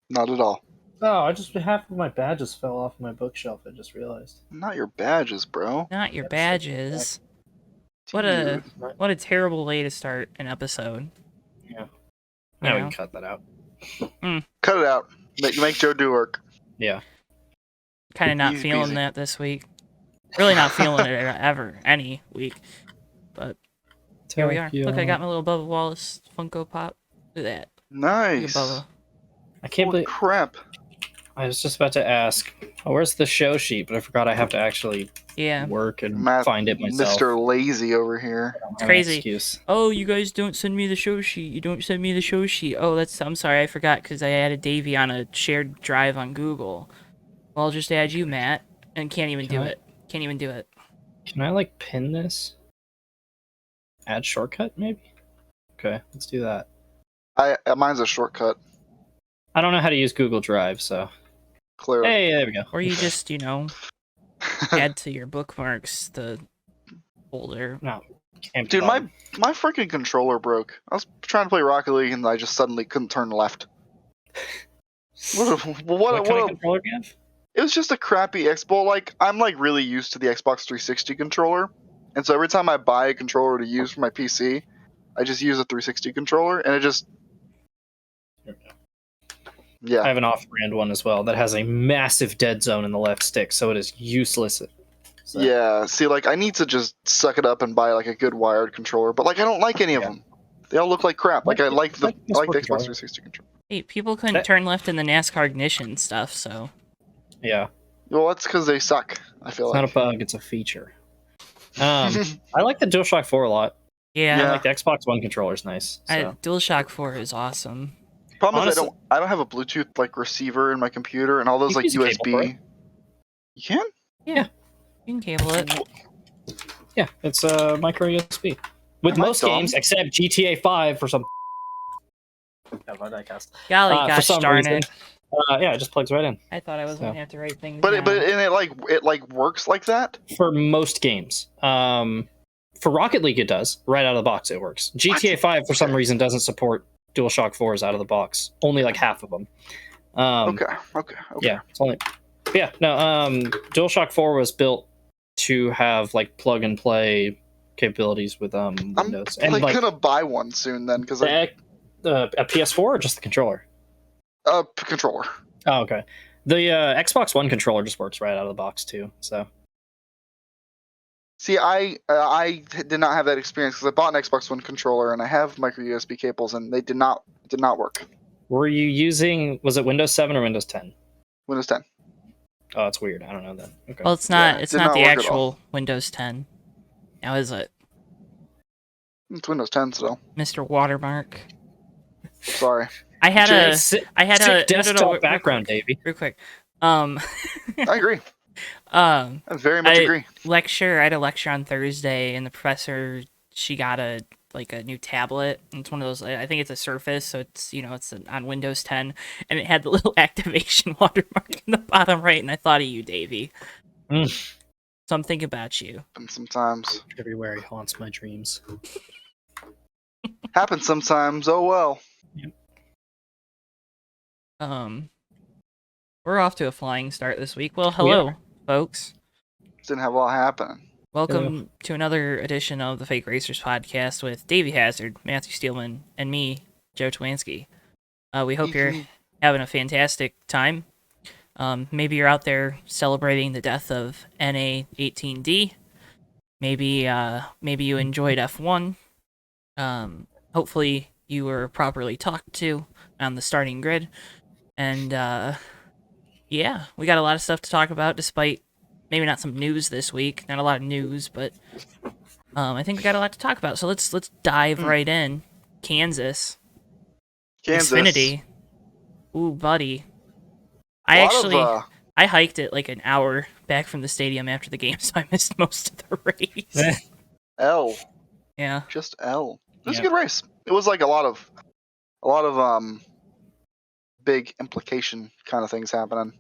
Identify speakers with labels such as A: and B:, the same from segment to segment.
A: Not at all.
B: Oh, I just half of my badges fell off my bookshelf. I just realized.
A: Not your badges, bro.
C: Not your badges. What
A: Dude.
C: a terrible way to start an episode.
B: Yeah.
C: You
B: Now we
C: know?
B: can cut that out.
A: Cut it out. Make Joe do work.
B: Yeah.
C: Kind of not
A: Easy
C: feeling
A: peasy.
C: that this week. Really not feeling it ever, any week. But here we are. Look, I got my little Bubba Wallace Funko Pop. Look at that.
A: Nice.
C: Look at Bubba.
B: I can't
A: Holy
B: believe.
A: crap.
B: I was just about to ask, where's the show sheet? But I forgot I have to actually work and find it myself.
A: Mr. Lazy over here.
C: It's crazy.
B: Excuse.
C: Oh, you guys don't send me the show sheet. You don't send me the show sheet. Oh, I'm sorry, I forgot because I added Davey on a shared drive on Google. Well, I'll just add you, Matt, and can't even do it. Can't even do it.
B: Can I pin this? Add shortcut, maybe? Okay, let's do that.
A: Mine's a shortcut.
B: I don't know how to use Google Drive, so.
A: Clearly.
B: Hey, there we go.
C: Or you just, add to your bookmarks the folder.
B: No.
A: Dude, my freaking controller broke. I was trying to play Rocket League and I just suddenly couldn't turn left.
B: What kind of controller do you have?
A: It was just a crappy Xbox. I'm really used to the Xbox 360 controller, and so every time I buy a controller to use for my PC, I just use a 360 controller, and it just. Yeah.
B: I have an off-brand one as well that has a massive dead zone in the left stick, so it is useless. So.
A: Yeah, see, I need to just suck it up and buy a good wired controller, but I don't like any of them. They all look like crap. I like the Xbox 360 controller.
C: Hey, people couldn't turn left in the NASCAR ignition stuff, so.
B: Yeah.
A: Well, that's because they suck. I feel
B: it's not a bug; it's a feature. I like the DualShock 4 a lot.
C: Yeah.
B: I like the Xbox One controller is nice. So.
C: DualShock 4 is awesome.
A: Problem is, I don't have a Bluetooth receiver in my computer, and all those USB. You can?
C: Yeah. You can cable it.
B: Yeah, it's a micro USB. With most games, except GTA 5 for some.
C: Golly, gosh darn it.
B: Yeah, it just plugs right in.
C: I thought I was going to have to write things
A: But
C: down.
A: it works like that?
B: For most games. For Rocket League, it does. Right out of the box, it works. GTA 5, for some reason, doesn't support DualShock 4s out of the box. Only half of them.
A: Okay.
B: Yeah, it's only. Yeah, no. DualShock 4 was built to have plug and play capabilities with Windows.
A: I'm gonna buy one soon then because
B: a PS4 or just the controller?
A: Controller.
B: Oh, okay. The Xbox One controller just works right out of the box too. So.
A: See, I did not have that experience because I bought an Xbox One controller and I have micro USB cables and they did not work.
B: Were you using? Was it Windows 7 or Windows 10?
A: Windows 10.
B: Oh, that's weird. I don't know that. Okay.
C: Well, it's not. It's not the actual Windows 10. Now is it?
A: It's Windows 10 still.
C: Mr. Watermark.
A: Sorry.
C: I had a
B: desktop background, Davey.
C: Real quick.
A: I agree. I very much agree.
C: I had a lecture on Thursday, and the professor, she got a new tablet. And it's one of those. I think it's a Surface, so it's it's on Windows 10, and it had the little activation watermark in the bottom right. And I thought of you, Davey. So I'm thinking about you.
A: And sometimes
B: everywhere he haunts my dreams.
A: Happens sometimes. Oh well.
B: Yep.
C: We're off to a flying start this week. Well, hello, folks.
A: Didn't have a lot happen.
C: Welcome to another edition of the Fake Racers podcast with Davey Hazard, Matthew Steelman, and me, Joe Twansky. We hope you're having a fantastic time. Maybe you're out there celebrating the death of NA18D. Maybe you enjoyed F1. Hopefully you were properly talked to on the starting grid. And yeah, we got a lot of stuff to talk about, despite maybe not some news this week. Not a lot of news, but I think we got a lot to talk about. So let's dive right in. Kansas. Xfinity. Ooh, buddy. I hiked it an hour back from the stadium after the game, so I missed most of the race.
A: L.
C: Yeah.
A: Just L. It was a good race. It was a lot of big implication kind of things happening.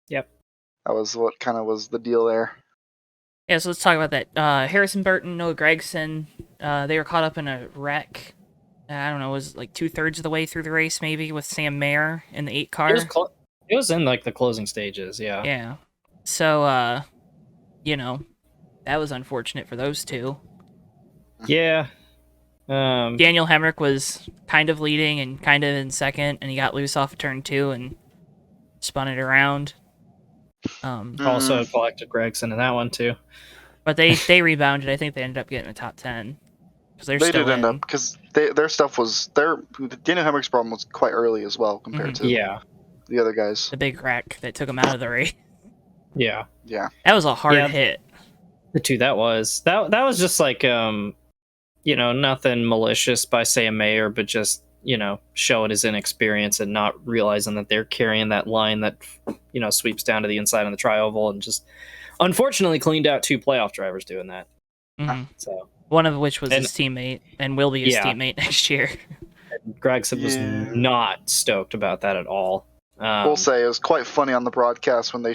B: Yep.
A: That was what kind of was the deal there.
C: Yeah, so let's talk about that. Harrison Burton, Noah Gragson, they were caught up in a wreck I don't know, was like 2/3 of the way through the race, maybe, with Sam Mayer in the 8 car.
B: It was in like the closing stages, yeah.
C: Yeah. So, you know, that was unfortunate for those two.
B: Yeah.
C: Daniel Hemrick was kind of leading and kind of in second, and he got loose off of turn 2 and spun it around.
B: Also collected Gregson in that one too.
C: But they rebounded. I think they ended up getting a top 10.
A: They did end up, because their stuff was Daniel Hemrick's problem was quite early as well compared to the other guys.
C: The big wreck that took him out of the race.
B: Yeah.
C: That was a hard hit.
B: The two that was just like nothing malicious by Sam Mayer, but just showing his inexperience and not realizing that they're carrying that line that sweeps down to the inside on the tri-oval, and just unfortunately cleaned out 2 playoff drivers doing that.
C: Mm-hmm.
B: So
C: one of which was his teammate and will be his teammate next year.
B: Gregson was not stoked about that at all.
A: We'll say it was quite funny on the broadcast when they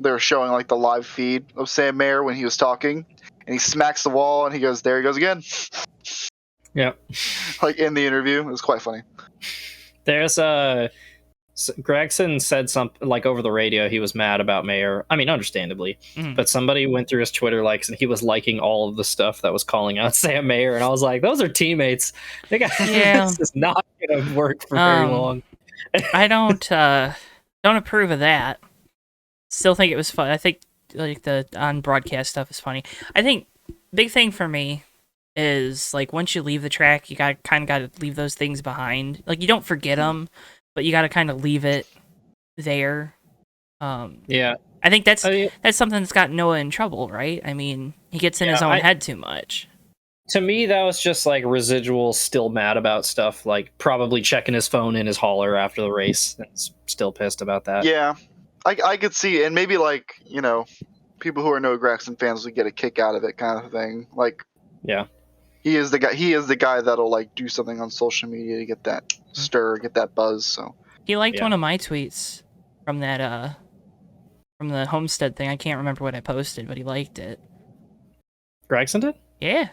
A: were showing like the live feed of Sam Mayer when he was talking, and he smacks the wall and he goes, "There he goes again."
B: Yeah.
A: Like in the interview, it was quite funny.
B: There's Gregson said something like over the radio. He was mad about Mayer. I mean, understandably, but somebody went through his Twitter likes and he was liking all of the stuff that was calling out Sam Mayer, and I was like, those are teammates. This is not going to work for very long.
C: I don't approve of that. Still think it was fun. I think like the on broadcast stuff is funny. I think big thing for me is like once you leave the track, you got to leave those things behind. Like you don't forget them, but you got to kind of leave it there.
B: Yeah,
C: I think that's something that's got Noah in trouble, right? I mean, he gets in his own head too much.
B: To me, that was just like residual, still mad about stuff, like probably checking his phone in his hauler after the race, and still pissed about that.
A: Yeah, I could see, and maybe like people who are Noah Gragson fans would get a kick out of it, kind of thing. Like,
B: yeah.
A: He is the guy that'll like do something on social media to get that stir, get that buzz. So
C: he liked one of my tweets from that from the Homestead thing. I can't remember what I posted, but he liked it.
B: Gregson did?
C: Yeah.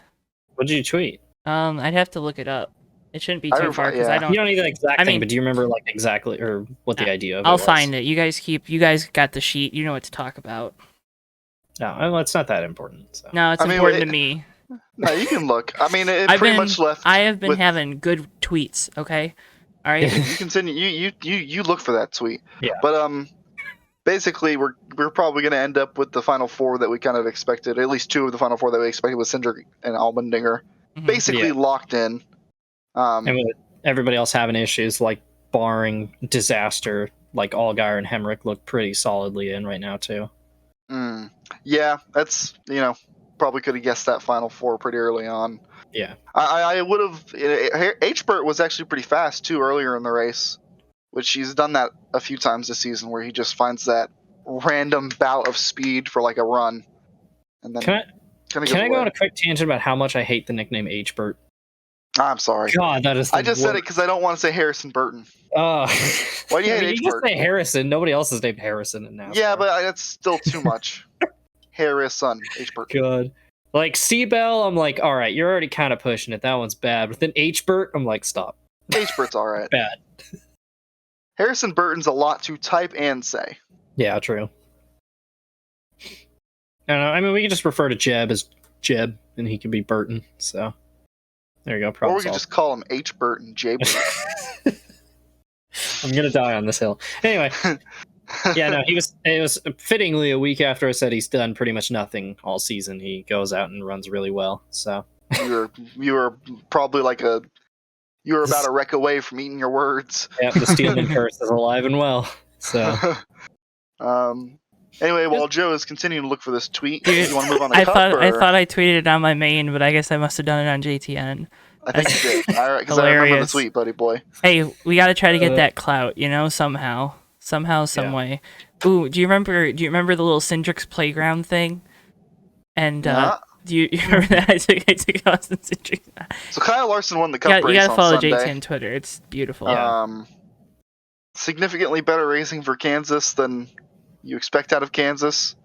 B: What did you tweet?
C: I'd have to look it up. It shouldn't be too far because I don't.
B: You don't need the exact thing, but do you remember like exactly or what the idea of it
C: I'll
B: was?
C: find it. You guys got the sheet. You know what to talk about.
B: No, it's not that important. So.
C: No, it's important to me.
A: No, you can look. I mean, it pretty much left.
C: I have been having good tweets. Okay, all right.
A: You continue. You look for that tweet.
B: Yeah.
A: But basically, we're probably going to end up with the final 4 that we kind of expected. At least 2 of the final 4 that we expected with Cindric and Allmendinger, basically locked in.
B: And with everybody else having issues, like barring disaster, like Allgaier and Hemrick look pretty solidly in right now too.
A: Yeah, that's probably could have guessed that final 4 pretty early on.
B: Yeah,
A: I would have. H-Bert was actually pretty fast too earlier in the race, which he's done that a few times this season, where he just finds that random bout of speed for like a run, and then
B: can I go on a quick tangent about how much I hate the nickname H-Bert?
A: I'm sorry.
B: God, that is.
A: I just said it because I don't want to say Harrison Burton.
B: Why
A: do you hate H-Bert?
B: You just say Harrison. Nobody else is named Harrison in NASCAR.
A: Yeah, but that's still too much. Harrison, H-Bert.
B: Good. Like C-Bell, I'm like, all right, you're already kind of pushing it. That one's bad. But then H-Bert, I'm like, stop.
A: H-Bert's all right.
B: Bad.
A: Harrison Burton's a lot to type and say.
B: Yeah, true. I mean, we can just refer to Jeb as Jeb, and he can be Burton. So there you go.
A: Or we can just call him H. Burton, J. Burton.
B: I'm gonna die on this hill. Anyway. Yeah, no, it was fittingly a week after I said he's done pretty much nothing all season. He goes out and runs really well. So
A: you were probably you were about a wreck away from eating your words.
B: Yeah, the Steelman curse is alive and well. So
A: anyway, while Joe is continuing to look for this tweet,
C: dude,
A: you want to move on to
C: I thought I tweeted it on my main, but I guess I must have done it on JTN.
A: I think you did. All right, because I remember the tweet, buddy boy.
C: Hey, we got to try to get that clout, somehow, some way. Ooh, do you remember the little Cindric's playground thing? And do you remember that? I took Austin Cindric.
A: So Kyle Larson won the Cup race.
C: You gotta follow
A: on Sunday.
C: JT on Twitter. It's beautiful.
A: Significantly better racing for Kansas than you expect out of Kansas,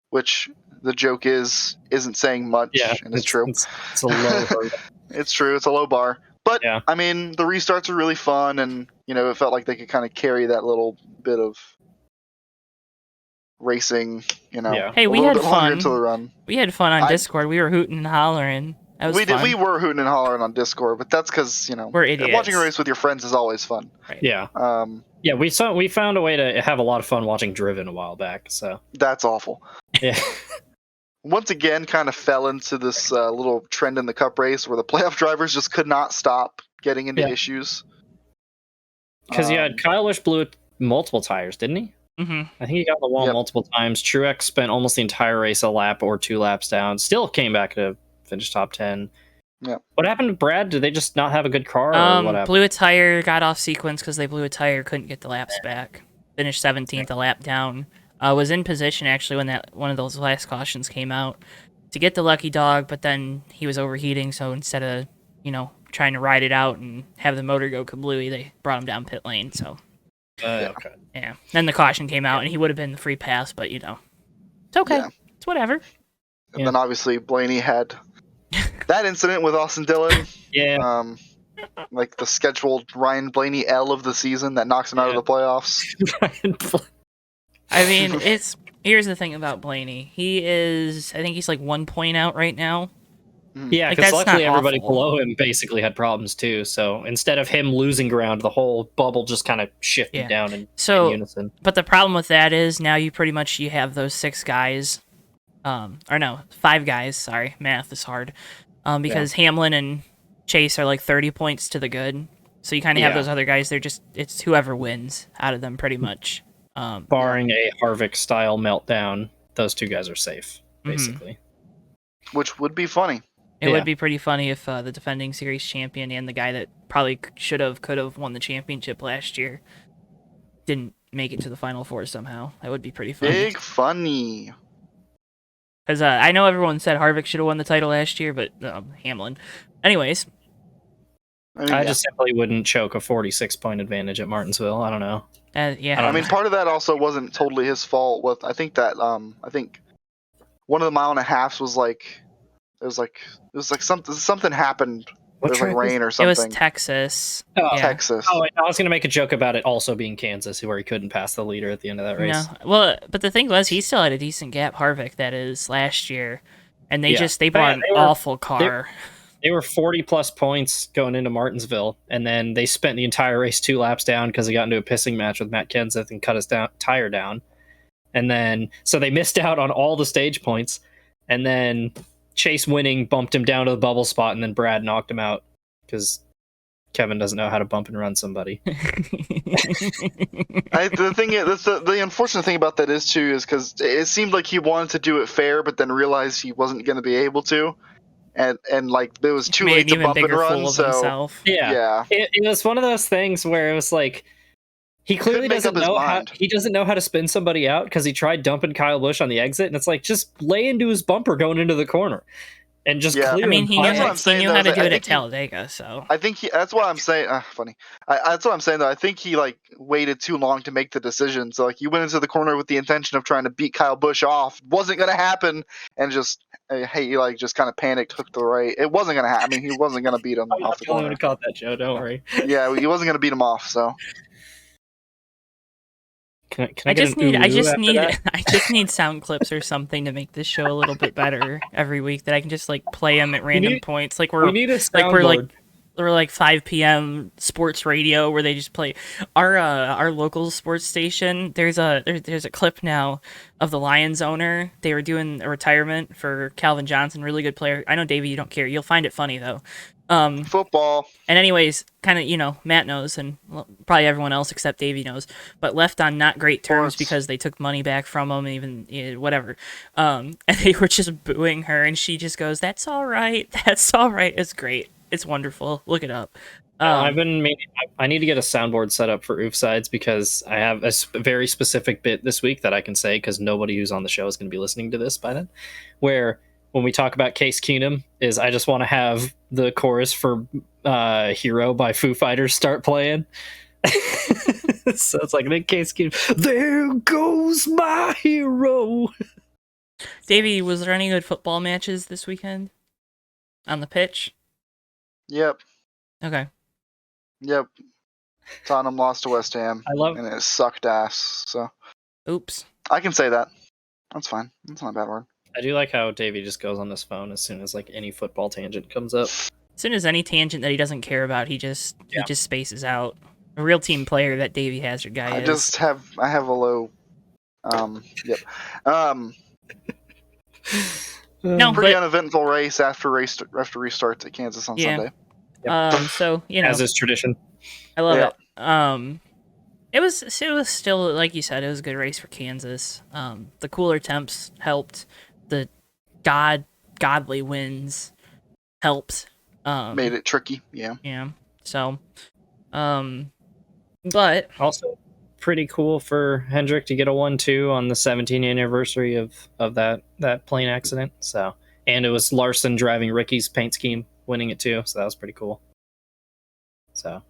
A: which the joke isn't saying much, and it's true.
B: It's a low hurdle.
A: It's true. It's a low bar. But
B: Yeah.
A: I mean, the restarts are really fun, and it felt like they could kind of carry that little bit of racing,
B: Yeah.
C: Hey,
A: a
C: we
A: little
C: had
A: bit longer
C: fun.
A: into the run.
C: We had fun on
A: I-
C: Discord. We were hooting and hollering. That was fun.
A: We were hooting and hollering on Discord, but that's because
C: We're idiots.
A: watching a race with your friends is always fun.
C: Right.
B: Yeah.
A: Yeah,
B: we found a way to have a lot of fun watching Driven a while back. So
A: that's awful.
B: yeah.
A: Once again, kind of fell into this little trend in the Cup race where the playoff drivers just could not stop getting into issues.
B: Because you had Kyle Busch blew multiple tires, didn't he?
C: Mm-hmm.
B: I think he got the wall multiple times. Truex spent almost the entire race a lap or 2 laps down. Still came back to finish top 10.
A: Yeah.
B: What happened to Brad? Did they just not have a good car, or what happened?
C: Blew a tire, got off sequence because they blew a tire, couldn't get the laps back. Finished 17th, a lap down. Was in position actually when one of those last cautions came out to get the lucky dog, but then he was overheating, so instead of trying to ride it out and have the motor go kablooey, they brought him down pit lane. So
B: Okay.
C: yeah. Then the caution came out, and he would have been the free pass, but it's okay.
A: Yeah.
C: It's whatever.
A: And then obviously Blaney had that incident with Austin Dillon.
B: Yeah.
A: Like the scheduled Ryan Blaney L of the season that knocks him out of the playoffs.
C: I mean, here's the thing about Blaney. I think he's like 1 point out right now.
B: Yeah,
C: Like,
B: because
C: that's
B: luckily
C: not
B: everybody
C: awful.
B: below him basically had problems too. So instead of him losing ground, the whole bubble just kind of shifted down in unison.
C: But the problem with that is now you have those 6 guys, or no, 5 guys. Sorry, math is hard. Because Hamlin and Chase are like 30 points to the good. So you kind of have those other guys. It's whoever wins out of them pretty much.
B: Barring a Harvick style meltdown, those 2 guys are safe, basically.
A: Which would be funny.
C: It would be pretty funny if the defending series champion and the guy that probably could have won the championship last year didn't make it to the Final Four somehow. That would be pretty funny.
A: Big funny.
C: Because I know everyone said Harvick should have won the title last year, but Hamlin. Anyways.
B: I just simply wouldn't choke a 46-point advantage at Martinsville. I don't know.
C: Yeah.
A: I mean, part of that also wasn't totally his fault. I think one of the mile and a halves was like it was like something happened. There was like rain or something.
C: It was Texas.
B: Oh,
C: yeah.
A: Texas.
B: Oh, I was going to make a joke about it also being Kansas, where he couldn't pass the leader at the end of that race.
C: No. Well, but the thing was, he still had a decent gap, Harvick, that is, last year. And they brought an awful car.
B: They were 40-plus points going into Martinsville, and then they spent the entire race 2 laps down because he got into a pissing match with Matt Kenseth and cut his tire down. And then, so they missed out on all the stage points, and then Chase winning bumped him down to the bubble spot, and then Brad knocked him out because Kevin doesn't know how to bump and run somebody.
A: The unfortunate thing about that is because it seemed like he wanted to do it fair, but then realized he wasn't going to be able to, and like it was too late to bump and run. So
C: himself.
B: Yeah. It was one of those things where it was like he clearly doesn't know how to spin somebody out because he tried dumping Kyle Busch on the exit, and it's like just lay into his bumper going into the corner. And just clear.
C: I mean, he knew how to do it at
A: he,
C: Talladega, so
A: I think that's why I'm saying. Funny. That's what I'm saying though. I think he like waited too long to make the decision. So like he went into the corner with the intention of trying to beat Kyle Busch off. Wasn't gonna happen, and just he like just kind of panicked, hooked the right. It wasn't gonna happen. I mean, he wasn't gonna beat him off the corner.
B: I would have caught that, Joe. Don't worry.
A: Yeah, he wasn't gonna beat him off. So.
B: I just
C: need sound clips or something to make this show a little bit better every week that I can just like play them at random points. Like
B: we need a soundboard.
C: We're like 5 p.m. sports radio where they just play our local sports station. There's a clip now of the Lions owner. They were doing a retirement for Calvin Johnson, really good player. I know, Davey, you don't care. You'll find it funny though.
A: Football.
C: And anyways, kind of, Matt knows, and probably everyone else except Davey knows, but left on not great terms because they took money back from him, even whatever. And they were just booing her, and she just goes, "That's all right. That's all right." It's great. It's wonderful. Look it up.
B: I need to get a soundboard set up for Oof Sides because I have a very specific bit this week that I can say because nobody who's on the show is going to be listening to this by then, where when we talk about Case Keenum is I just want to have the chorus for Hero by Foo Fighters start playing. So it's like, then Case Keenum, there goes my hero.
C: Davey, was there any good football matches this weekend on the pitch?
A: Yep.
C: Okay.
A: Yep. Tottenham lost to West Ham. And it sucked ass. So
C: Oops.
A: I can say that. That's fine. That's not a bad word.
B: I do like how Davey just goes on his phone as soon as like any football tangent comes up.
C: As soon as any tangent that he doesn't care about, he just spaces out. A real team player that Davey Hazard guy is.
A: I have a low. Yep.
C: No,
A: Pretty
C: but
A: uneventful race after restarts at Kansas on Sunday.
C: so
B: as is tradition.
C: I love it. It was still, like you said, it was a good race for Kansas. The cooler temps helped. The godly winds helped.
A: Made it tricky. Yeah.
C: Yeah. So, but
B: also pretty cool for Hendrick to get a 1-2 on the 17th anniversary of that plane accident. So, and it was Larson driving Ricky's paint scheme, winning it too. So that was pretty cool. So,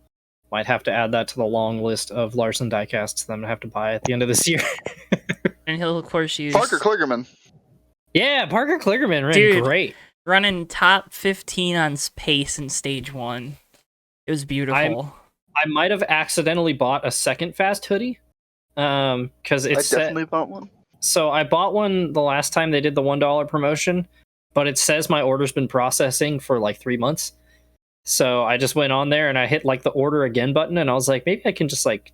B: might have to add that to the long list of Larson diecasts that I'm gonna have to buy at the end of this year.
C: And he'll of course use
A: Parker Kligerman.
B: Yeah, Parker Kligerman ran great.
C: Running top 15 on pace in stage 1. It was beautiful.
B: I might have accidentally bought a second fast hoodie. Because
A: I definitely bought one.
B: So I bought one the last time they did the $1 promotion, but it says my order's been processing for like 3 months. So I just went on there and I hit like the order again button, and I was like, maybe I can just like,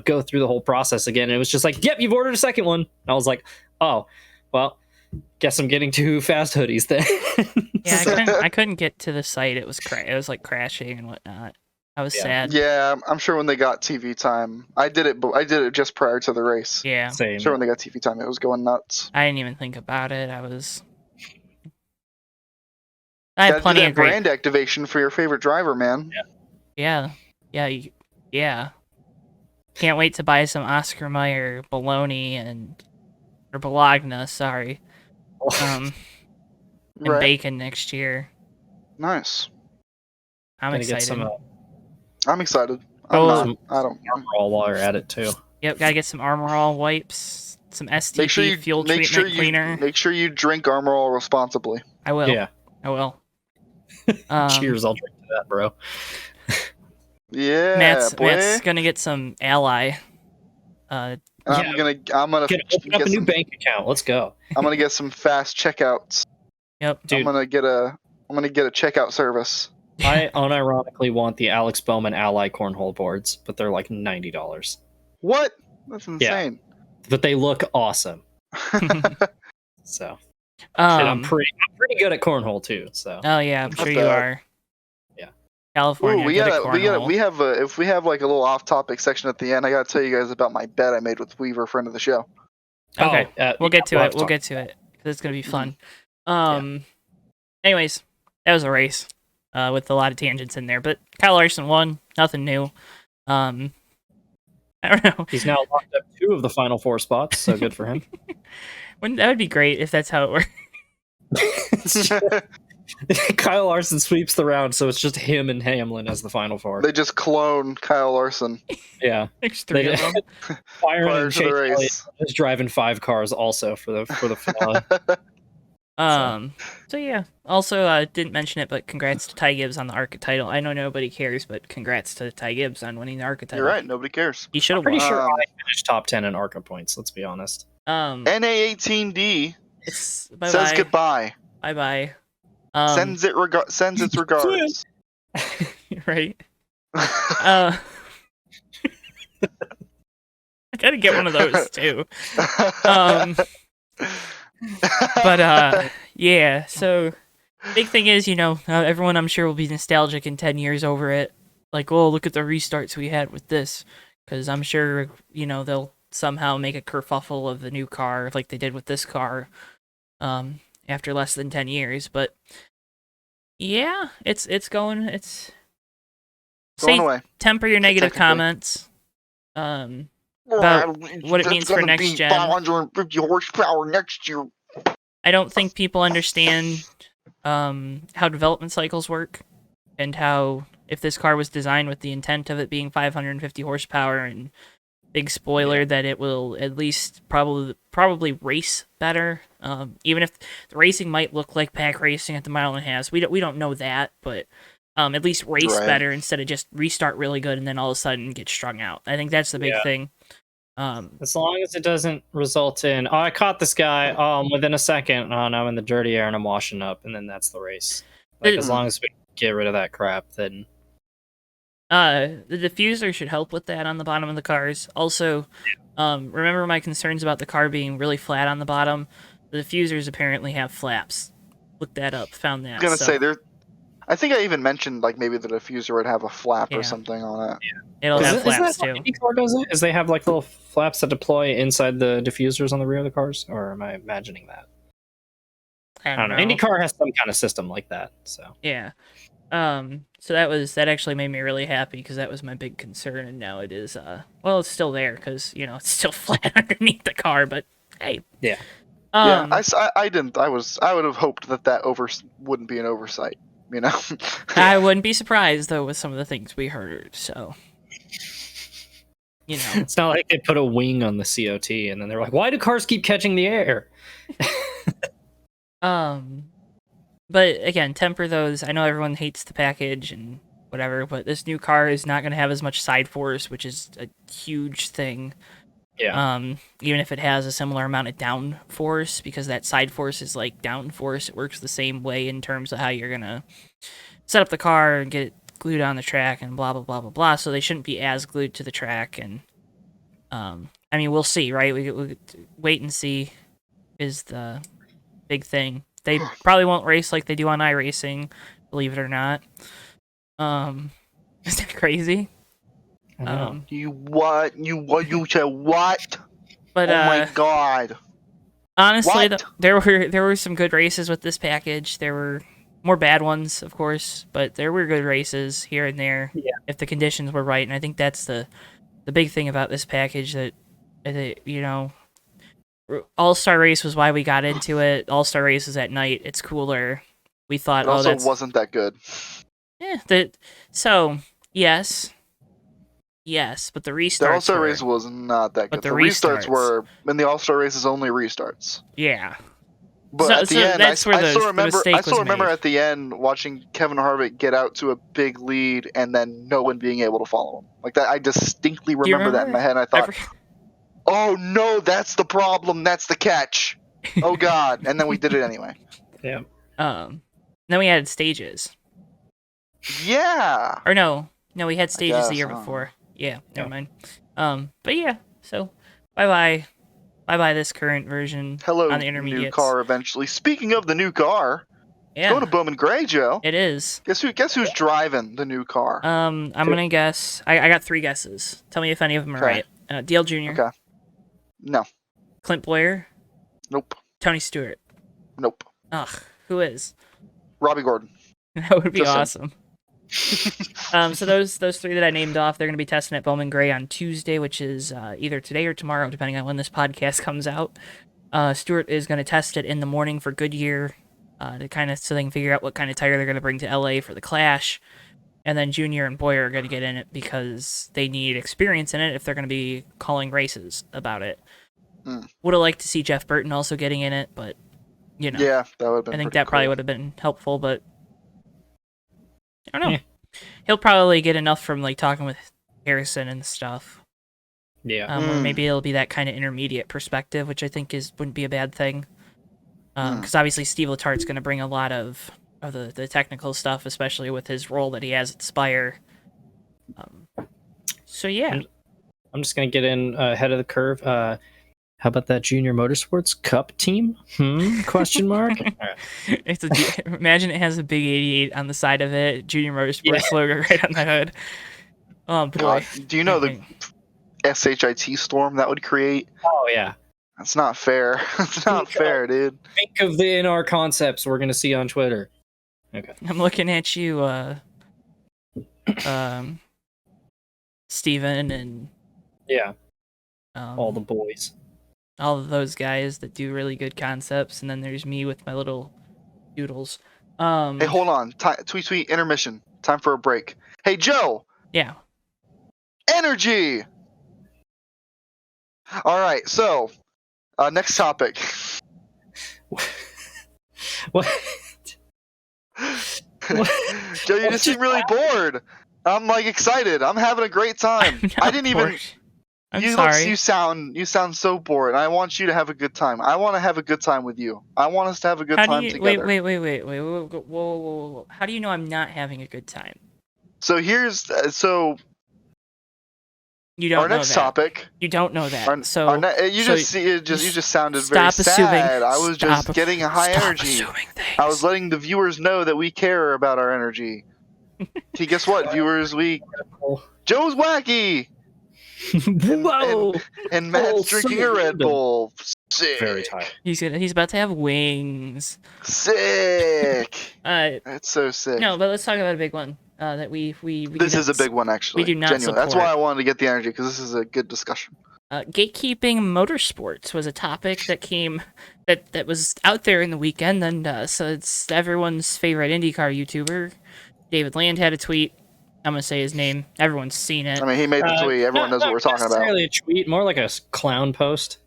B: go through the whole process again. And it was just like, yep, you've ordered a second one. And I was like, oh, well, guess I'm getting 2 fast hoodies then.
C: Yeah, I couldn't get to the site. It was like crashing and whatnot. I was sad.
A: Yeah, I'm sure when they got TV time, I did it just prior to the race.
C: Yeah,
B: same.
A: I'm sure when they got TV time, it was going nuts.
C: I didn't even think about it. I had plenty of
A: brand activation for your favorite driver, man.
C: Yeah. Can't wait to buy some Oscar Mayer bologna or Bologna, sorry. And bacon next year.
A: Nice.
C: I'm excited.
A: I'm excited. I don't.
B: Armor All while you're at it too.
C: Yep, gotta get some Armor All wipes, some STP fuel treatment cleaner.
A: Make sure you drink Armor All responsibly.
C: I will.
B: Yeah.
C: I will.
B: Cheers, I'll drink to that, bro.
A: Yeah,
C: Matt's gonna get some Ally.
A: I'm gonna
B: open up a new bank account. Let's go.
A: I'm gonna get some fast checkouts.
C: Yep,
A: dude. I'm gonna get a checkout service.
B: I unironically want the Alex Bowman Ally cornhole boards, but they're like $90.
A: What? That's insane.
B: Yeah. But they look awesome. So, and I'm pretty good at cornhole too. So.
C: Oh yeah, I'm sure you are.
B: Yeah.
C: California.
A: If we have like a little off-topic section at the end, I gotta tell you guys about my bet I made with Weaver, friend of the show.
C: Okay, we'll get to it. We'll get to it because it's gonna be fun. Anyways, that was a race. With a lot of tangents in there, but Kyle Larson won. Nothing new. I don't know.
B: He's now locked up 2 of the final 4 spots, so good for him.
C: That would be great if that's how it works.
B: Kyle Larson sweeps the round, so it's just him and Hamlin as the final 4.
A: They just clone Kyle Larson.
B: Yeah,
C: there's 3 of them.
B: Byron and Chase Elliott is driving 5 cars also for the finale.
C: So yeah. Also, didn't mention it, but congrats to Ty Gibbs on the ARCA title. I know nobody cares, but congrats to Ty Gibbs on winning the ARCA title.
A: You're right, nobody cares.
C: He should have
B: won. Pretty sure I finished top 10 in ARCA points. Let's be honest.
A: NA18D
C: says
A: goodbye.
C: Bye bye.
A: Sends its regards.
C: Right. I gotta get one of those too. But yeah, so big thing is, everyone I'm sure will be nostalgic in 10 years over it. Like, oh, look at the restarts we had with this. Because I'm sure, they'll somehow make a kerfuffle of the new car like they did with this car after less than 10 years. But yeah, it's going
A: away.
C: Temper your negative comments. About what it means for next gen.
A: 550 horsepower next year.
C: I don't think people understand how development cycles work, and how if this car was designed with the intent of it being 550 horsepower and big spoiler that it will at least probably race better. Even if the racing might look like pack racing at the mile and a half, we don't know that, but at least race
A: Right.
C: better instead of just restart really good and then all of a sudden get strung out. I think that's the big thing.
B: As long as it doesn't result in, oh, I caught this guy, within a second, oh, now I'm in the dirty air and I'm washing up, and then that's the race. Like, as long as we get rid of that crap, then...
C: the diffuser should help with that on the bottom of the cars. Also, remember my concerns about the car being really flat on the bottom? The diffusers apparently have flaps. Looked that up, found that.
A: I was gonna say I think I even mentioned like maybe the diffuser would have a flap or something on it.
C: It'll have flaps
B: isn't that
C: too.
B: IndyCar does it? Is they have like little flaps that deploy inside the diffusers on the rear of the cars, or am I imagining that?
C: I don't know.
B: IndyCar has some kind of system like that. So
C: yeah. So that actually made me really happy because that was my big concern, and now it is. Well, it's still there because it's still flat underneath the car, but hey.
B: Yeah.
A: Yeah, I didn't. I would have hoped that wouldn't be an oversight.
C: I wouldn't be surprised though with some of the things we heard. So,
B: it's not like they put a wing on the COT and then they're like, "Why do cars keep catching the air?"
C: But again, temper those. I know everyone hates the package and whatever, but this new car is not going to have as much side force, which is a huge thing.
B: Yeah.
C: Even if it has a similar amount of down force, because that side force is like down force, it works the same way in terms of how you're gonna set up the car and get it glued on the track and blah blah blah blah blah. So they shouldn't be as glued to the track. And I mean, we'll see, right? We wait and see is the big thing. They probably won't race like they do on iRacing, believe it or not. Is that crazy?
A: You what? You said what?
C: But
A: oh my god!
C: Honestly, there were some good races with this package. There were more bad ones, of course, but there were good races here and there if the conditions were right. And I think that's the big thing about this package that All-Star Race was why we got into it. All-Star Race is at night. It's cooler. We thought,
A: it also wasn't that good.
C: Yeah. So yes. Yes, but the restarts.
A: The All-Star Race was not that good.
C: But the
A: restarts were, and the All-Star Race is only restarts.
C: Yeah.
A: But at the end, I still remember
C: made.
A: At the end watching Kevin Harvick get out to a big lead and then no one being able to follow him. Like that, I distinctly remember that in my head. And I thought, oh no, that's the problem. That's the catch. Oh god. And then we did it anyway.
B: Yeah.
C: Then we added stages.
A: Yeah.
C: Or no, we had stages the year before. Yeah, never mind. But yeah, so bye this current version.
A: Hello,
C: on the intermediates.
A: New car eventually. Speaking of the new car,
C: yeah,
A: go to Bowman Gray, Joe.
C: It is.
A: Guess who's driving the new car?
C: I'm gonna guess. I got 3 guesses. Tell me if any of them are right. Dale Jr.
A: Okay. No.
C: Clint Boyer.
A: Nope.
C: Tony Stewart.
A: Nope.
C: Ugh, who is?
A: Robbie Gordon.
C: That would be awesome. So those 3 that I named off, they're going to be testing at Bowman Gray on Tuesday, which is either today or tomorrow, depending on when this podcast comes out. Stewart is going to test it in the morning for Goodyear, so they can figure out what kind of tire they're going to bring to LA for the Clash. And then Junior and Boyer are going to get in it because they need experience in it if they're going to be calling races about it. Would have liked to see Jeff Burton also getting in it, but
A: yeah, that would have been.
C: I think that probably would have been helpful, but I don't know. Yeah. He'll probably get enough from like talking with Harrison and stuff.
B: Yeah.
C: Or maybe it'll be that kind of intermediate perspective, which I think wouldn't be a bad thing. Because obviously Steve Letart's going to bring a lot of the technical stuff, especially with his role that he has at Spire. So yeah.
B: I'm just going to get in ahead of the curve. How about that Junior Motorsports Cup team? Question mark.
C: Imagine it has a big 88 on the side of it, Junior Motorsports logo right on the hood. Oh boy!
A: God, do you know the SHIT storm that would create?
B: Oh yeah.
A: That's not fair. It's not fair, dude.
B: Think of the NR concepts we're gonna see on Twitter. Okay.
C: I'm looking at you, Steven and
B: all the boys.
C: All of those guys that do really good concepts, and then there's me with my little doodles.
A: Hey, hold on. Tweet, intermission. Time for a break. Hey, Joe.
C: Yeah.
A: Energy. All right, so next topic.
B: What?
A: Joe, you just seem really bored. I'm like excited. I'm having a great time. I didn't even.
C: I'm
A: you
C: sorry.
A: you sound so bored. I want you to have a good time. I want to have a good time with you. I want us to have a good
C: How
A: time
C: do you
A: together.
C: wait? Whoa. How do you know I'm not having a good time?
A: So here's
C: You don't
A: our
C: know
A: next
C: that.
A: topic.
C: You don't know that.
A: You just sounded very
C: stop assuming.
A: sad. I was just getting a high energy.
C: Assuming things.
A: I was letting the viewers know that we care about our energy. Hey, guess what, viewers? Joe's wacky.
B: Whoa!
A: And Matt's drinking a Red Bull. Sick.
B: Very tired.
C: He's about to have wings.
A: Sick.
C: That's
A: so sick.
C: No, but let's talk about a big one. That we
A: This is a big one, actually.
C: We do not
A: Genuinely. That's
C: support.
A: why I wanted to get the energy, because this is a good discussion.
C: Gatekeeping motorsports was a topic that was out there in the weekend, and so it's everyone's favorite IndyCar YouTuber, David Land, had a tweet. I'm gonna say his name. Everyone's seen it.
A: I mean, he made the tweet. Everyone knows what we're talking about.
B: Not necessarily a tweet, more like a clown post.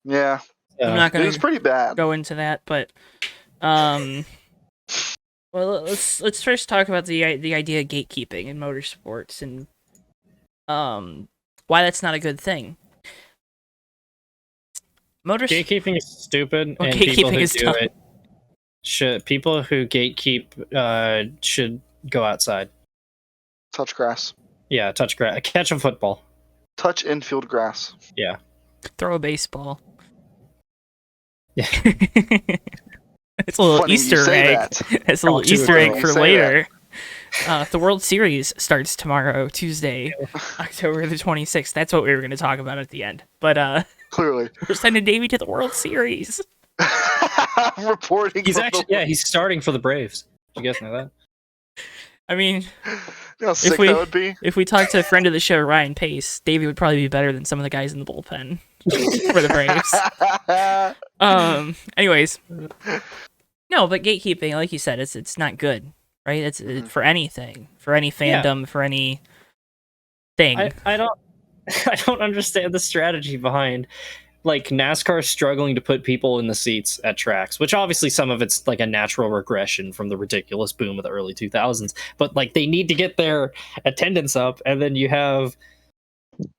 A: Yeah.
C: I'm not gonna.
A: It was pretty bad.
C: Go into that, but well, let's first talk about the idea of gatekeeping in motorsports and why that's not a good thing.
B: Gatekeeping is stupid,
C: Well,
B: and people who
C: is
B: do
C: dumb.
B: it people who gatekeep should go outside.
A: Touch grass.
B: Yeah, touch grass, catch a football.
A: Touch infield grass.
B: Yeah.
C: Throw a baseball.
B: Yeah.
C: It's a little
A: Funny you
C: Easter
A: say
C: egg.
A: that.
C: It's a little
B: Too
C: Easter egg
A: funny
C: for
A: you say
C: later. The World Series starts tomorrow, Tuesday, October the 26th. That's what we were going to talk about at the end. But
A: Clearly.
C: we're sending Davey to the World Series.
A: Reporting.
B: He's
A: from
B: actually he's starting for the Braves. Did you guys know that?
C: I mean,
A: You know how sick that would be?
C: if we talked to a friend of the show, Ryan Pace, Davey would probably be better than some of the guys in the bullpen for the Braves. Anyways, no, but gatekeeping, like you said, it's not good, right? It's for anything, for any fandom, for any thing.
B: I don't understand the strategy behind like NASCAR struggling to put people in the seats at tracks, which obviously some of it's like a natural regression from the ridiculous boom of the early 2000s, but like they need to get their attendance up, and then you have,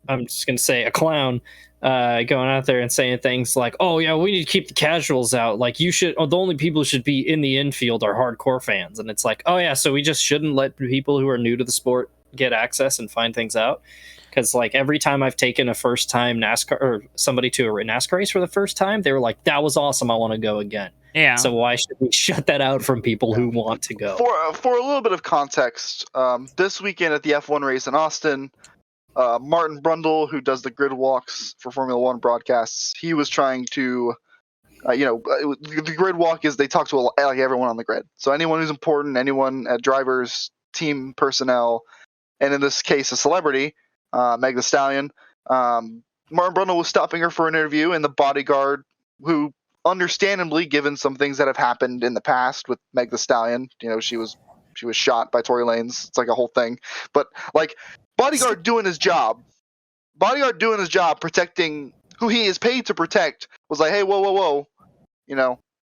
B: I'm just gonna say, a clown going out there and saying things like, oh yeah, we need to keep the casuals out, like you should, the only people who should be in the infield are hardcore fans. And it's like, oh yeah, so we just shouldn't let people who are new to the sport get access and find things out. Because like every time I've taken a first time NASCAR or somebody to a NASCAR race for the first time, they were like, that was awesome, I want to go again.
C: Yeah.
B: So why should we shut that out from people who want to go?
A: For a little bit of context, this weekend at the F1 race in Austin, Martin Brundle, who does the grid walks for Formula One broadcasts, he was trying to, the grid walk is they talk to like everyone on the grid. So anyone who's important, anyone, drivers, team personnel, and in this case, a celebrity, Meg Thee Stallion. Martin Brundle was stopping her for an interview, and the bodyguard, who understandably, given some things that have happened in the past with Meg Thee Stallion, she was shot by Tory Lanez. It's like a whole thing. But like bodyguard doing his job, protecting who he is paid to protect, was like, hey, whoa,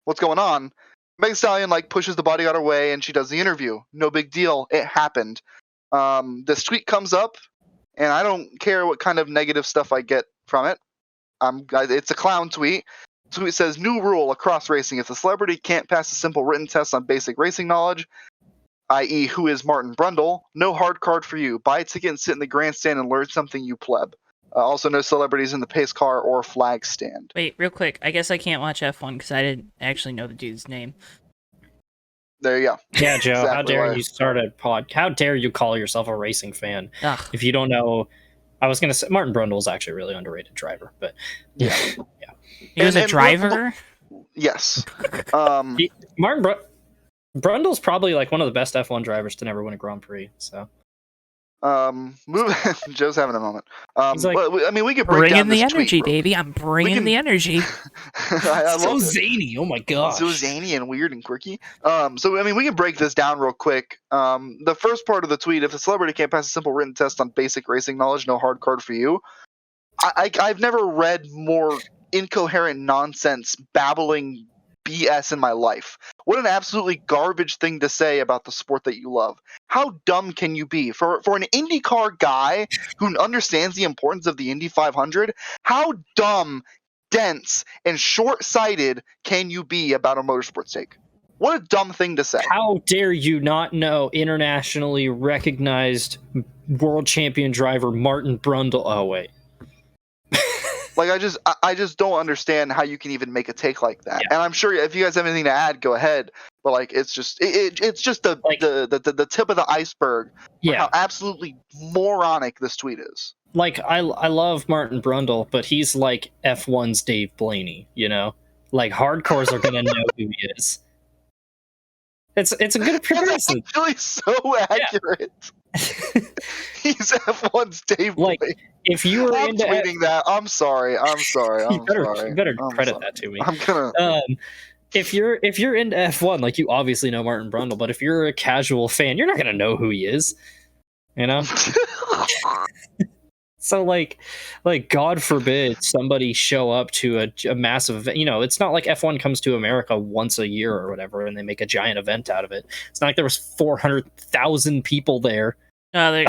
A: what's going on? Meg Thee Stallion like pushes the bodyguard away, and she does the interview. No big deal. It happened. This tweet comes up, and I don't care what kind of negative stuff I get from it. It's a clown tweet. The tweet says, new rule across racing. If the celebrity can't pass a simple written test on basic racing knowledge, i.e. who is Martin Brundle, no hard card for you. Buy a ticket and sit in the grandstand and learn something, you pleb. Also, no celebrities in the pace car or flag stand.
C: Wait, real quick. I guess I can't watch F1 because I didn't actually know the dude's name.
A: There you go.
B: Yeah, Joe,
A: Exactly
B: how dare
A: right.
B: you start a pod? How dare you call yourself a racing fan?
C: Ugh.
B: If you don't know, I was going to say Martin Brundle is actually a really underrated driver, but yeah.
C: He was a
A: And
C: driver?
A: Yes.
B: Brundle's probably like one of the best F1 drivers to never win a Grand Prix. So,
A: Joe's having a moment.
B: He's like,
A: we could break down
C: Bringing the
A: this
C: energy,
A: tweet.
C: Davey. I'm bringing the energy.
A: I
B: so
A: love it.
B: zany. Oh my gosh.
A: So zany and weird and quirky. We can break this down real quick. The first part of the tweet: if the celebrity can't pass a simple written test on basic racing knowledge, no hard card for you. I've never read more incoherent nonsense, babbling BS in my life. What an absolutely garbage thing to say about the sport that you love. How dumb can you be? For an IndyCar guy who understands the importance of the Indy 500, how dumb, dense, and short-sighted can you be about a motorsports take? What a dumb thing to say.
B: How dare you not know internationally recognized world champion driver Martin Brundle? Oh, wait.
A: Like, I just don't understand how you can even make a take like that.
B: Yeah.
A: And I'm sure if you guys have anything to add, go ahead. But like, it's just the tip of the iceberg.
B: Yeah.
A: How absolutely moronic this tweet is.
B: Like, I love Martin Brundle, but he's like F1's Dave Blaney, you know? Like, hardcores are gonna know who he is. It's a good comparison.
A: It's actually so accurate. He's F1's Dave
B: Like,
A: Blaney.
B: if you were
A: I'm
B: into
A: tweeting that. I'm sorry.
B: you better credit that to me.
A: I'm gonna.
B: If you're into F1, like, you obviously know Martin Brundle, but if you're a casual fan, you're not gonna know who he is. You know? So like God forbid somebody show up to a massive event. You know, it's not like F1 comes to America once a year or whatever, and they make a giant event out of it. It's not like there was 400,000 people there.
C: That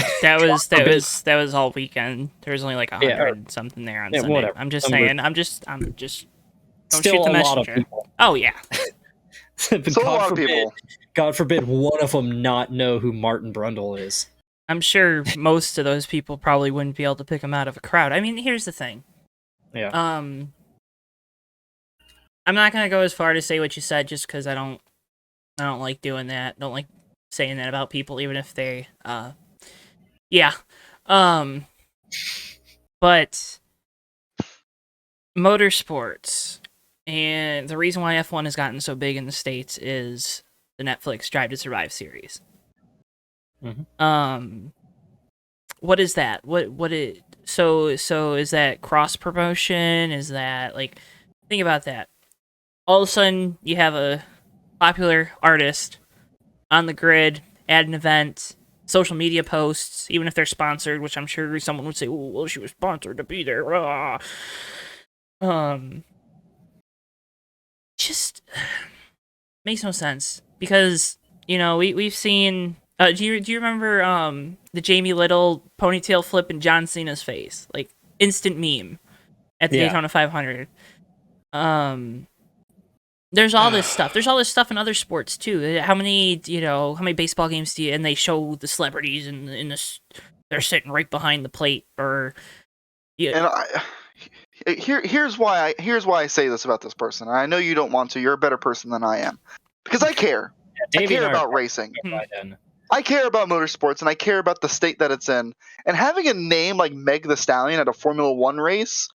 C: was all weekend. There was only like 100 something there on Sunday.
B: Whatever.
C: I'm just saying. I'm just. Don't
B: Still
C: shoot the
B: a
C: messenger.
B: lot of people.
C: Oh yeah.
B: But
A: So a lot of people.
B: God forbid one of them not know who Martin Brundle is.
C: I'm sure most of those people probably wouldn't be able to pick him out of a crowd. I mean, here's the thing.
B: Yeah.
C: I'm not gonna go as far to say what you said, just because I don't like doing that. Don't like saying that about people, even if they, yeah. But motorsports, and the reason why F1 has gotten so big in the States is the Netflix Drive to Survive series.
B: Mm-hmm.
C: What is that? So is that cross promotion? Is that, like, think about that. All of a sudden you have a popular artist on the grid at an event, social media posts, even if they're sponsored, which I'm sure someone would say, "Oh, well, she was sponsored to be there." Just makes no sense, because, you know, we've seen. Do you remember the Jamie Little ponytail flip in John Cena's face? Like, instant meme at the Daytona 500. There's all this stuff. There's all this stuff in other sports too. How many baseball games do you, and they show the celebrities in this, they're sitting right behind the plate, or
A: And here's why I say this about this person. I know you don't want to. You're a better person than I am, because I care. I care about racing. I care about motorsports, and I care about the state that it's in. And having a name like Meg the Stallion at a Formula One race,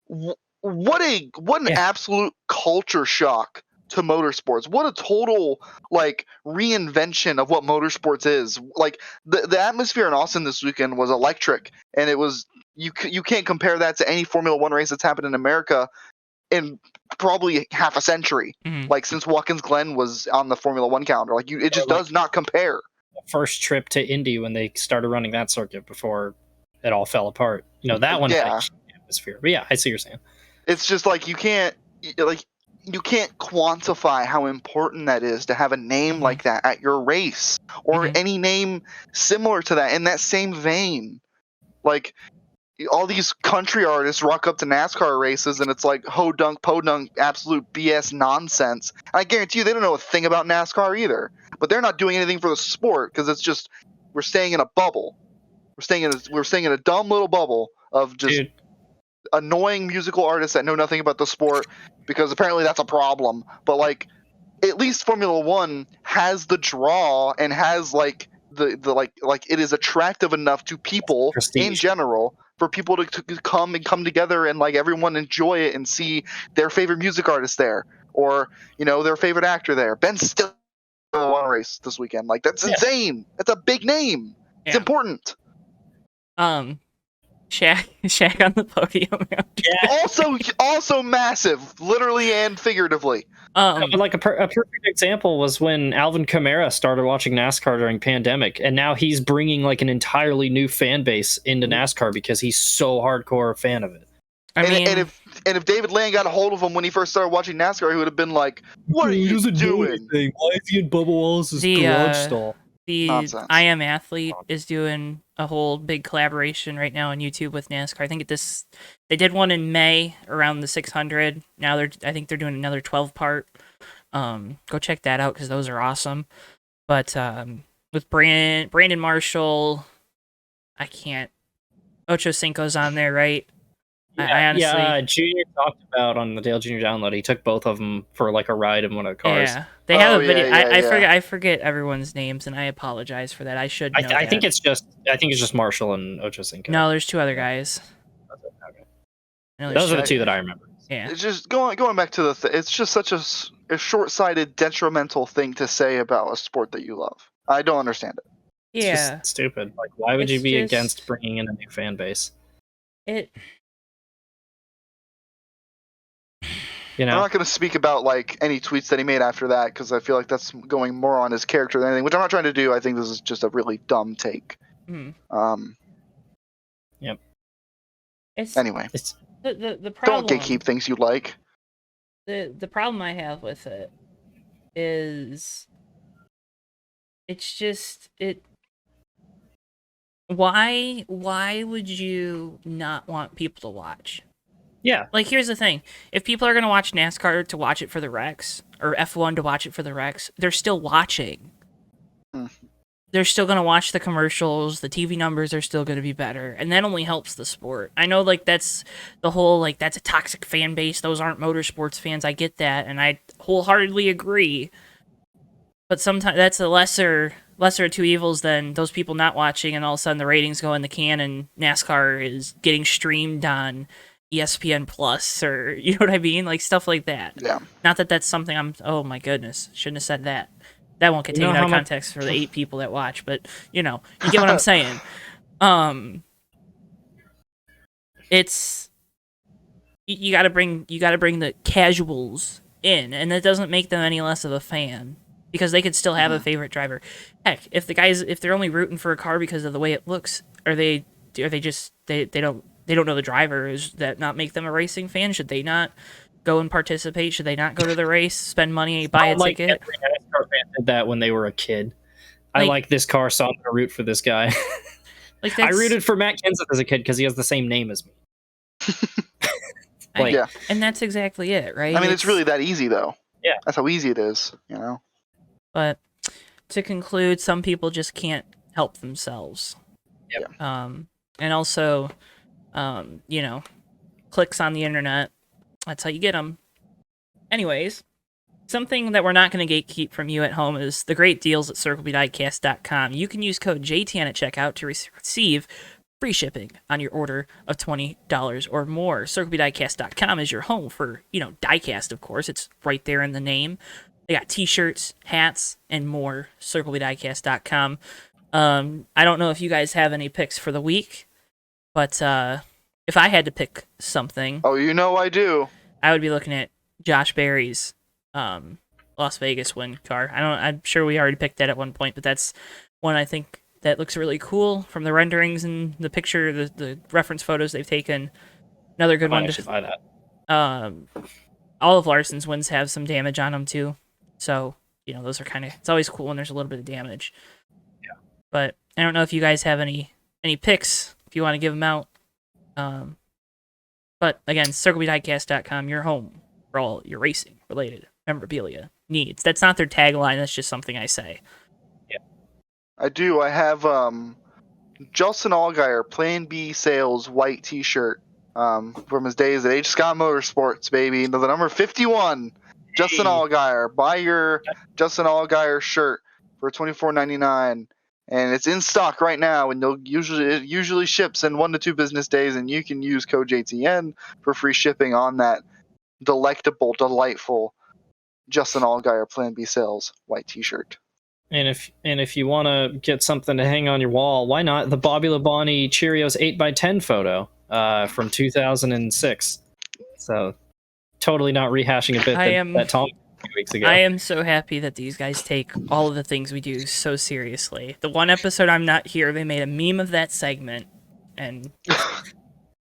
A: what an absolute culture shock to motorsports. What a total, like, reinvention of what motorsports is. Like, the atmosphere in Austin this weekend was electric, and it was you can't compare that to any Formula One race that's happened in America in probably half a century.
C: Mm-hmm.
A: Like, since Watkins Glen was on the Formula One calendar. Like, it just does not compare.
B: First trip to Indy when they started running that circuit before it all fell apart. You know, that one had a huge atmosphere. But yeah, I see what you're saying.
A: It's just like you can't quantify how important that is to have a name like that at your race, or any name similar to that in that same vein. Like, all these country artists rock up to NASCAR races, and it's like ho dunk, po dunk, absolute BS nonsense. And I guarantee you, they don't know a thing about NASCAR either. But they're not doing anything for the sport, because it's just, we're staying in a bubble. We're staying in a dumb little bubble of just annoying musical artists that know nothing about the sport, because apparently that's a problem. But, like, at least Formula One has the draw, and has, like, the it is attractive enough to people in general for people to come together, and, like, everyone enjoy it and see their favorite music artist there, or, you know, their favorite actor there. Ben Stiller won a race this weekend. Like, that's insane. That's a big name. It's important.
C: Shaq on the podium.
A: Also massive, literally and figuratively.
B: Like a perfect example was when Alvin Kamara started watching NASCAR during pandemic, and now he's bringing, like, an entirely new fan base into NASCAR because he's so hardcore a fan of it.
A: And if if David Land got a hold of him when he first started watching NASCAR, he would have been like, "What are you doing?"
B: Why is he in Bubba Wallace's
C: The,
B: stall?
C: The
A: Nonsense.
C: I Am Athlete is doing a whole big collaboration right now on YouTube with NASCAR. I think they did one in May around the 600. Now I think they're doing another 12-part. Go check that out because those are awesome. But with Brandon Marshall, I can't. Ocho Cinco's on there, right? I honestly,
B: Junior talked about on the Dale Junior download. He took both of them for like a ride in one of the cars.
C: yeah, they have a
A: yeah,
C: video.
A: yeah.
C: I forget everyone's names, and I apologize for that. I should know
B: I
C: that.
B: think it's just Marshall and Ocho Cinco.
C: No, there's 2 other guys.
B: Okay.
C: I know there's
B: Those are the
C: 2
B: 2 that I remember.
C: Yeah.
A: It's just going back to it's just such a short-sighted, detrimental thing to say about a sport that you love. I don't understand it.
B: It's
C: Yeah.
B: just stupid. Like, why would you
C: It's
B: be
C: just-
B: against bringing in a new fan base? You
A: I'm
B: know,
A: not going to speak about like any tweets that he made after that because I feel like that's going more on his character than anything, which I'm not trying to do. I think this is just a really dumb take.
B: Yep.
A: Anyway,
C: It's the problem.
A: don't gatekeep things you like.
C: The problem I have with it is it's just why would you not want people to watch?
B: yeah.
C: Like, here's the thing. If people are going to watch NASCAR to watch it for the wrecks, or F1 to watch it for the wrecks, they're still watching. They're still going to watch the commercials. The TV numbers are still going to be better. And that only helps the sport. I know, like, that's the whole, like, that's a toxic fan base. Those aren't motorsports fans. I get that. And I wholeheartedly agree. But sometimes that's a lesser of 2 evils than those people not watching and all of a sudden the ratings go in the can and NASCAR is getting streamed on ESPN Plus, or you know what I mean, like stuff like that.
A: Yeah.
C: Not that that's something oh my goodness, shouldn't have said that. That won't get taken out of context for the 8 people that watch, but you know, you get what I'm saying. It's you got to bring the casuals in, and that doesn't make them any less of a fan because they could still have a favorite driver. Heck, if they're only rooting for a car because of the way it looks, are they just they don't know the driver? Does that not make them a racing fan? Should they not go and participate? Should they not go to the race, spend money, buy a ticket?
B: Every NASCAR fan did that when they were a kid. I like this car, so I'm gonna root for this guy.
C: Like
B: I rooted for Matt Kenseth as a kid because he has the same name as me.
C: And that's exactly it, right?
A: I mean, it's really that easy, though.
B: Yeah,
A: that's how easy it is, you know.
C: But to conclude, some people just can't help themselves.
B: Yep.
C: And also, you know, clicks on the internet. That's how you get them. Anyways, something that we're not going to gatekeep from you at home is the great deals at CircleBDiecast.com. You can use code JTN at checkout to receive free shipping on your order of $20 or more. CircleBDiecast.com is your home for, you know, diecast, of course. It's right there in the name. They got t-shirts, hats, and more. CircleBDiecast.com. I don't know if you guys have any picks for the week, but if I had to pick something...
A: Oh, you know I do.
C: I would be looking at Josh Berry's Las Vegas win car. I'm sure we already picked that at one point, but that's one I think that looks really cool from the renderings and the picture, the reference photos they've taken. Another good one to
B: buy that.
C: All of Larson's wins have some damage on them too, so you know those are it's always cool when there's a little bit of damage.
B: Yeah.
C: But I don't know if you guys have any picks if you want to give them out. But again, CircleBDiecast.com, your home for all your racing related memorabilia needs. That's not their tagline. That's just something I say.
B: Yeah,
A: I do. I have Justin Allgaier Plan B Sales white T-shirt from his days at H. Scott Motorsports, baby. The number 51. Justin Allgaier. Buy your Justin Allgaier shirt for $24.99. And it's in stock right now, and it usually ships in 1 to 2 business days, and you can use code JTN for free shipping on that delectable, delightful Justin Allgaier Plan B Sales white T-shirt.
B: And if you want to get something to hang on your wall, why not the Bobby Labonte Cheerios 8x10 photo from 2006? So totally not rehashing a bit that Tom a few weeks ago.
C: I am so happy that these guys take all of the things we do so seriously. The one episode I'm not here, they made a meme of that segment, and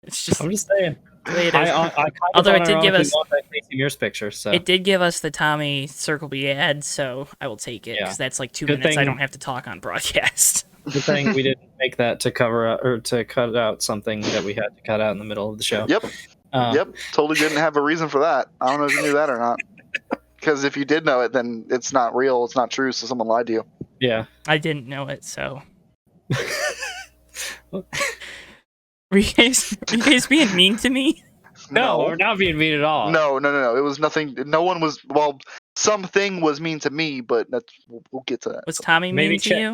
C: it's just...
B: I'm just saying.
C: the way it
B: I
C: is.
B: kind of
C: Although it did give us
B: want that Casey Mears picture. So
C: it did give us the Tommy Circle B ad, so I will take it because
B: Yeah.
C: that's like 2
B: Good
C: minutes I
B: thing-
C: don't have to talk on broadcast.
B: good thing we didn't make that to cover up, or to cut out something that we had to cut out in the middle of the show.
A: Yep.
B: Uh,
A: Yep. Totally didn't have a reason for that. I don't know if you knew that or not. Because if you did know it, then it's not real. It's not true. So someone lied to you.
B: Yeah.
C: I didn't know it, so. Were you guys being mean to me?
B: No, we're not being mean at all.
A: No. It was nothing. No one was. Well, something was mean to me, but we'll get to that.
C: Was Tommy
B: Maybe
C: mean to you?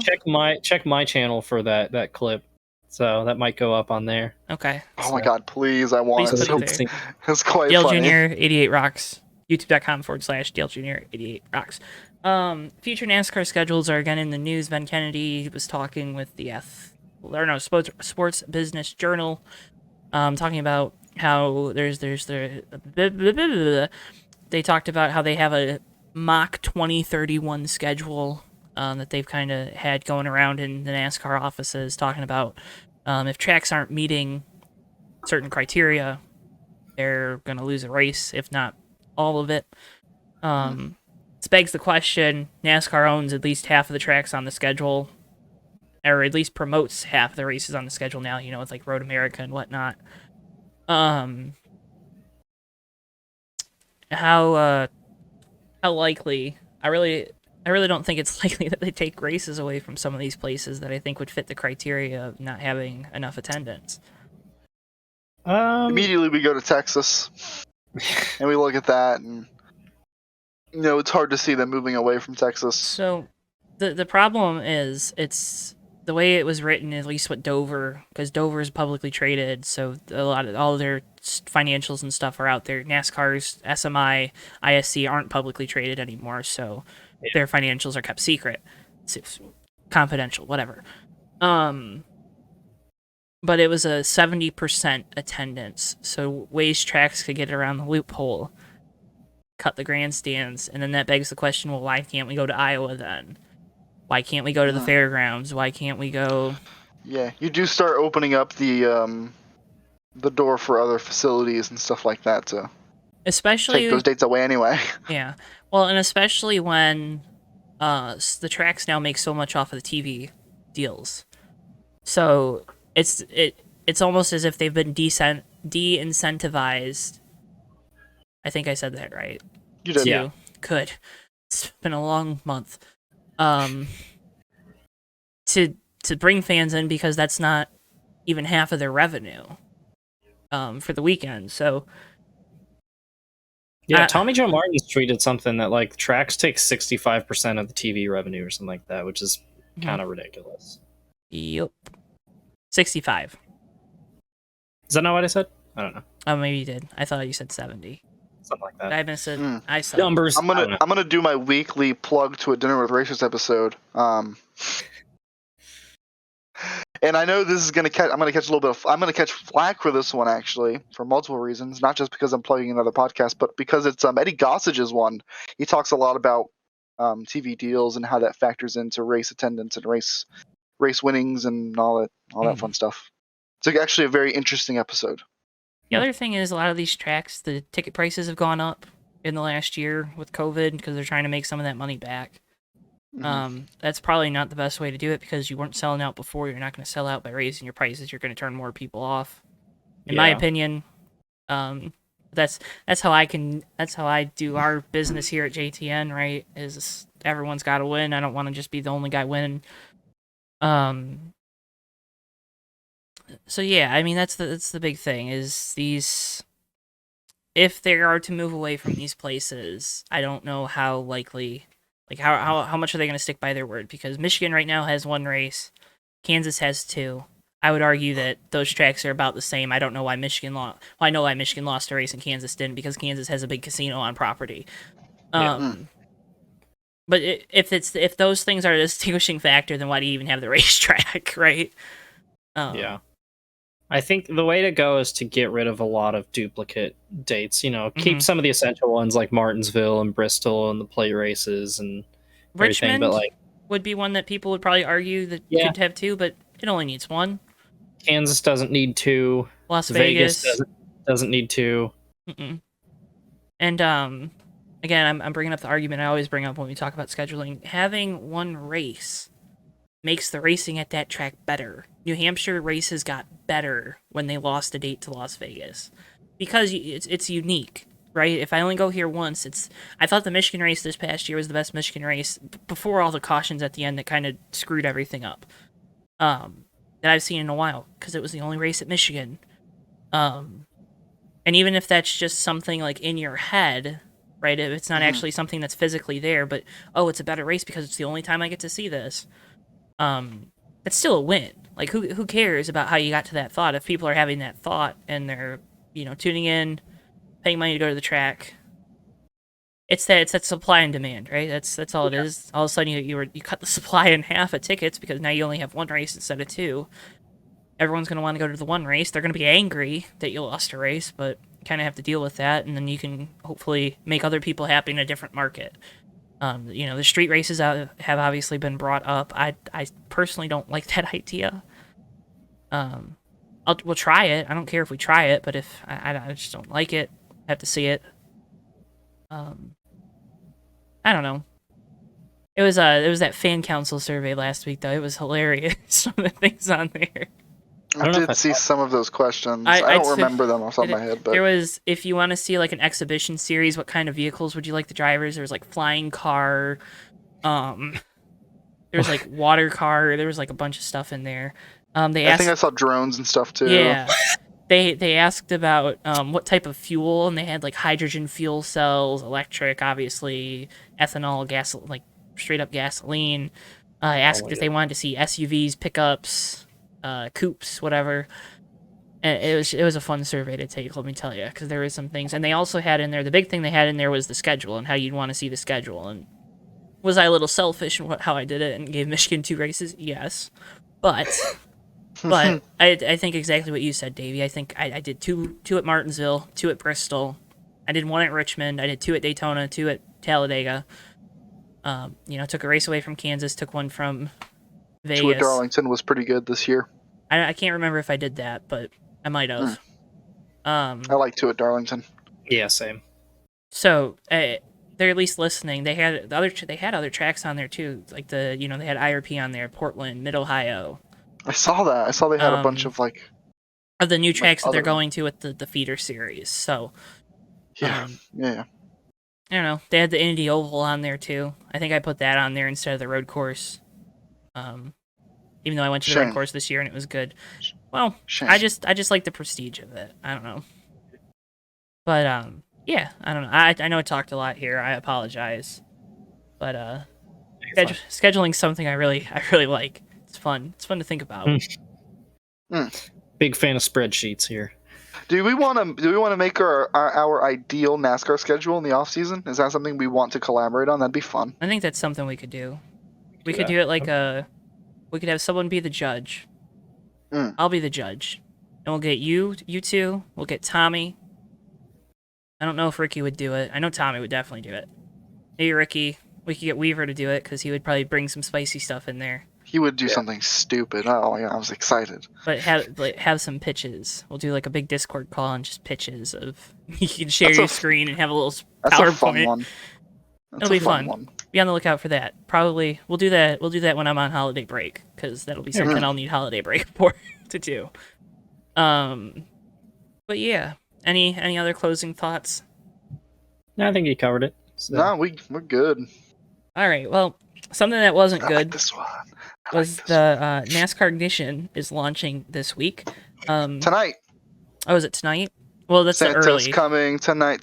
B: check my channel for that clip. So that might go up on there.
C: Okay.
A: Oh my God! Please, I want
C: Please
A: it.
C: put it there.
A: It's quite
C: Dale
A: funny.
C: Jr. 88 Rocks. YouTube.com/Dale Jr. 88 Rocks. Future NASCAR schedules are again in the news. Ben Kennedy was talking with the Sports Business Journal, talking about how they talked about how they have a mock 2031 schedule that they've kind of had going around in the NASCAR offices, talking about if tracks aren't meeting certain criteria, they're going to lose a race, if not all of it. This begs the question, NASCAR owns at least half of the tracks on the schedule, or at least promotes half of the races on the schedule now, with like Road America and whatnot. How likely? I really don't think it's likely that they take races away from some of these places that I think would fit the criteria of not having enough attendance.
A: Immediately we go to Texas, and we look at that, and it's hard to see them moving away from Texas.
C: So, the problem is it's the way it was written. At least with Dover, because Dover is publicly traded, so all of their financials and stuff are out there. NASCAR's SMI, ISC aren't publicly traded anymore, so their financials are kept secret, it's confidential, whatever. But it was a 70% attendance, so ways tracks could get around the loophole, cut the grandstands, and then that begs the question, well, why can't we go to Iowa then? Why can't we go to the fairgrounds? Why can't we go...
A: Yeah, you do start opening up the door for other facilities and stuff like that to
C: especially
A: take those dates away anyway.
C: Yeah, well, and especially when the tracks now make so much off of the TV deals, so it's almost as if they've been de-incentivized. I think I said that right.
A: You did.
B: Yeah.
C: Good. It's been a long month. To bring fans in, because that's not even half of their revenue for the weekend. So
B: yeah, Tommy Joe Martin's tweeted something that like tracks take 65% of the TV revenue or something like that, which is kind of ridiculous.
C: Yep. 65.
B: Is that not what I said? I don't know.
C: Oh, maybe you did. I thought you said 70.
B: Something like that.
C: I missed it. I saw
B: Numbers.
A: I'm gonna do my weekly plug to a Dinner with Racers episode. And I know this is I'm gonna catch flack for this one actually, for multiple reasons, not just because I'm plugging another podcast, but because it's Eddie Gossage's one. He talks a lot about TV deals and how that factors into race attendance and race winnings and all that fun stuff. It's actually a very interesting episode.
C: The other thing is, a lot of these tracks, the ticket prices have gone up in the last year with COVID because they're trying to make some of that money back. That's probably not the best way to do it, because you weren't selling out before. You're not going to sell out by raising your prices. You're going to turn more people off. In my opinion, that's how I do our business here at JTN. Right? Is everyone's got to win. I don't want to just be the only guy winning. So yeah, I mean that's the big thing is these. If they are to move away from these places, I don't know how likely. Like, how much are they going to stick by their word? Because Michigan right now has 1 race. Kansas has 2. I would argue that those tracks are about the same. I don't know why Michigan lost. Well, I know why Michigan lost a race and Kansas didn't, because Kansas has a big casino on property. But if those things are a distinguishing factor, then why do you even have the racetrack, right?
B: Yeah. I think the way to go is to get rid of a lot of duplicate dates. Keep some of the essential ones like Martinsville and Bristol and the plate races and everything.
C: Richmond
B: But like
C: would be one that people would probably argue that you could have 2, but it only needs 1.
B: Kansas doesn't need 2.
C: Las Vegas
B: doesn't need to.
C: Mm-mm. And again, I'm bringing up the argument I always bring up when we talk about scheduling. Having one race makes the racing at that track better. New Hampshire races got better when they lost a date to Las Vegas because it's unique, right? If I only go here once, I thought the Michigan race this past year was the best Michigan race before all the cautions at the end that kind of screwed everything up. That I've seen in a while because it was the only race at Michigan. And even if that's just something like in your head, right? If it's not actually something that's physically there, but it's a better race because it's the only time I get to see this. It's still a win. Like who cares about how you got to that thought if people are having that thought and they're tuning in, paying money to go to the track. It's that supply and demand, right? That's all it is. All of a sudden you cut the supply in half of tickets because now you only have one race instead of two. Everyone's gonna want to go to the one race. They're gonna be angry that you lost a race, but you kind of have to deal with that, and then you can hopefully make other people happy in a different market. The street races have obviously been brought up. I personally don't like that idea. We'll try it. I don't care if we try it, but if I just don't like it, I have to see it. I don't know. It was that fan council survey last week though. It was hilarious. Some of the things on there.
A: I did see some of those questions. I don't remember them off the top of my head, but
C: there was, if you want to see like an exhibition series, what kind of vehicles would you like the drivers? There was like flying car, there was like water car, there was like a bunch of stuff in there. I think
A: I saw drones and stuff too.
C: Yeah. They asked about what type of fuel, and they had like hydrogen fuel cells, electric, obviously, ethanol, gas, like straight up gasoline. I asked if they wanted to see SUVs, pickups, coupes, whatever. And it was a fun survey to take, let me tell you, because there was some things, and they also had in there, the big thing they had in there was the schedule and how you'd want to see the schedule. And was I a little selfish in how I did it and gave Michigan 2 races? Yes, but I think exactly what you said, Davey. I think I did two at Martinsville, 2 at Bristol. I did 1 at Richmond. I did 2 at Daytona, 2 at Talladega. Took a race away from Kansas, took 1 from Vegas.
A: 2 at Darlington was pretty good this year.
C: I can't remember if I did that, but I might have.
A: I like 2 at Darlington.
B: Yeah, same.
C: So they're at least listening. They had other tracks on there too, like they had IRP on there, Portland, Mid Ohio.
A: I saw that. I saw they had a bunch of
C: of the new tracks that they're going to with the feeder series. So
A: yeah.
C: I don't know. They had the Indy Oval on there too. I think I put that on there instead of the road course. Even though I went to the road course this year and it was good. Well, shame. I just like the prestige of it. I don't know. But yeah, I don't know. I know I talked a lot here. I apologize. But scheduling's something I really like. It's fun. It's fun to think about.
B: Big fan of spreadsheets here.
A: Do we want to make our ideal NASCAR schedule in the off season? Is that something we want to collaborate on? That'd be fun.
C: I think that's something we could do. We could do it like we could have someone be the judge. I'll be the judge, and we'll get you two. We'll get Tommy. I don't know if Ricky would do it. I know Tommy would definitely do it. Maybe Ricky. We could get Weaver to do it because he would probably bring some spicy stuff in there.
A: He would do something stupid. Oh yeah, I was excited.
C: But have some pitches. We'll do like a big Discord call and just pitches of you can share your screen and have a little PowerPoint.
A: That's a fun one.
C: It'll be fun. Be on the lookout for that. Probably we'll do that when I'm on holiday break because that'll be something I'll need holiday break for to do. But yeah, any other closing thoughts?
B: No, I think you covered it. So.
A: No, we're good.
C: All right. Well, something that wasn't good.
A: Like this one.
C: Was the NASCAR Ignition is launching this week.
A: Tonight.
C: Oh, is it tonight? Well, that's
A: Santa's
C: early.
A: Coming tonight.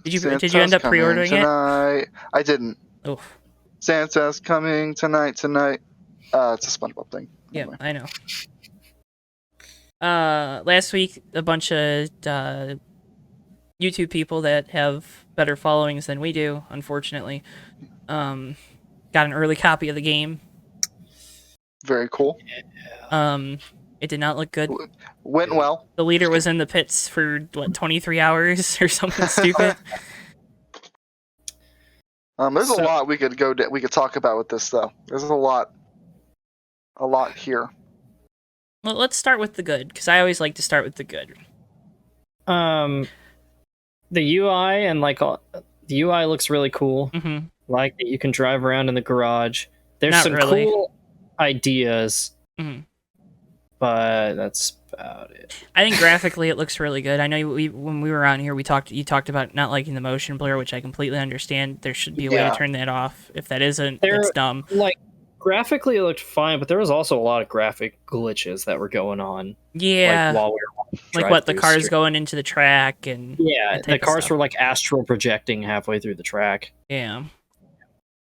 A: Did
C: you end up pre-ordering
A: tonight. I didn't.
C: Oof.
A: Santa's coming tonight. It's a SpongeBob thing.
C: Yeah,
A: Anyway.
C: I know. Last week, a bunch of YouTube people that have better followings than we do, unfortunately, got an early copy of the game.
A: Very cool.
C: It did not look good.
A: Went well.
C: The leader was in the pits for 23 hours or something stupid.
A: There's a lot we could talk about with this though. There's a lot here.
C: Well, let's start with the good because I always like to start with the good.
B: The UI and the UI looks really cool.
C: Mm-hmm.
B: Like that you can drive around in the garage. There's
C: Not
B: some
C: really.
B: cool ideas,
C: Mm-hmm.
B: but that's about it.
C: I think graphically it looks really good. I know when we were on here, you talked about not liking the motion blur, which I completely understand. There should be a way to
A: Yeah.
C: turn that off. If that isn't, that's dumb.
B: Like graphically, it looked fine, but there was also a lot of graphic glitches that were going on.
C: Yeah,
B: Like while we were
C: like what, the
B: drive-through
C: cars
B: stream.
C: going into the track and
B: Yeah,
C: that
B: the
C: type of
B: cars
C: stuff.
B: were like astral projecting halfway through the track.
C: Yeah.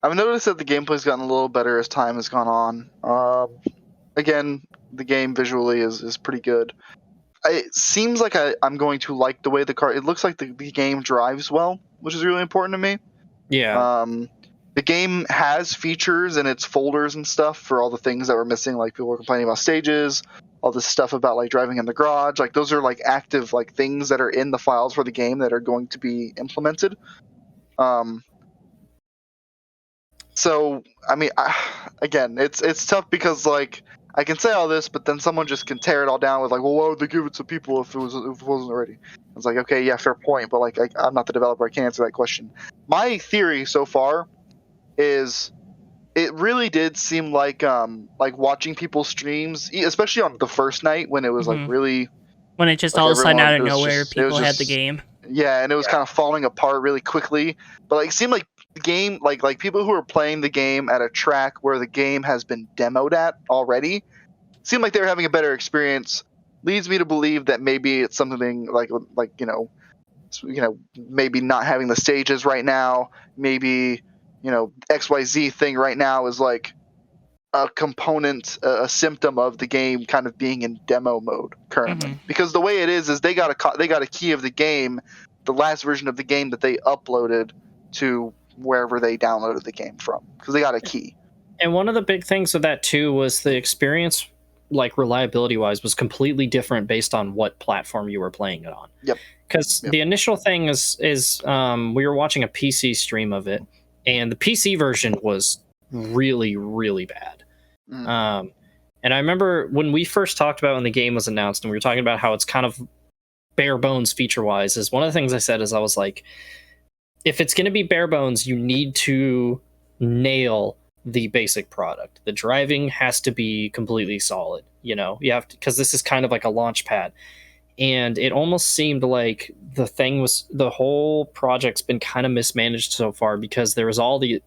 A: I've noticed that the gameplay's gotten a little better as time has gone on. Again, the game visually is pretty good. It seems like I'm going to like the way the car. It looks like the game drives well, which is really important to me.
B: Yeah.
A: The game has features in its folders and stuff for all the things that were missing. Like people were complaining about stages, all this stuff about like driving in the garage. Like those are like active like things that are in the files for the game that are going to be implemented. So I mean, again, it's tough because like I can say all this, but then someone just can tear it all down with like, well, why would they give it to people if it wasn't already? It's like, okay, yeah, fair point, but like I'm not the developer, I can't answer that question. My theory so far is it really did seem like watching people's streams, especially on the first night when it was like
C: Mhm.
A: really
C: When it just
A: like
C: all of a sudden
A: everyone-
C: out of
A: it was
C: nowhere,
A: just- it was
C: people had the
A: just-
C: game.
A: yeah, and it was kind of falling apart really quickly. But like, it seemed like the game, like people who are playing the game at a track where the game has been demoed at already, seemed like they were having a better experience. Leads me to believe that maybe it's something like maybe not having the stages right now. Maybe XYZ thing right now is like a component, a symptom of the game kind of being in demo mode currently.
C: Mhm.
A: Because the way it is they got a key of the game, the last version of the game that they uploaded to wherever they downloaded the game from, because they got a key.
B: And one of the big things of that too was the experience, like reliability wise, was completely different based on what platform you were playing it on.
A: Yep.
B: Because the initial thing is we were watching a PC stream of it, and the PC version was really, really bad.
A: Mm.
B: And I remember when we first talked about when the game was announced, and we were talking about how it's kind of bare bones feature wise. Is one of the things I said is I was like, if it's going to be bare bones, you need to nail the basic product. The driving has to be completely solid. You have to, because this is kind of like a launch pad. And it almost seemed like the whole project's been kind of mismanaged so far, because there was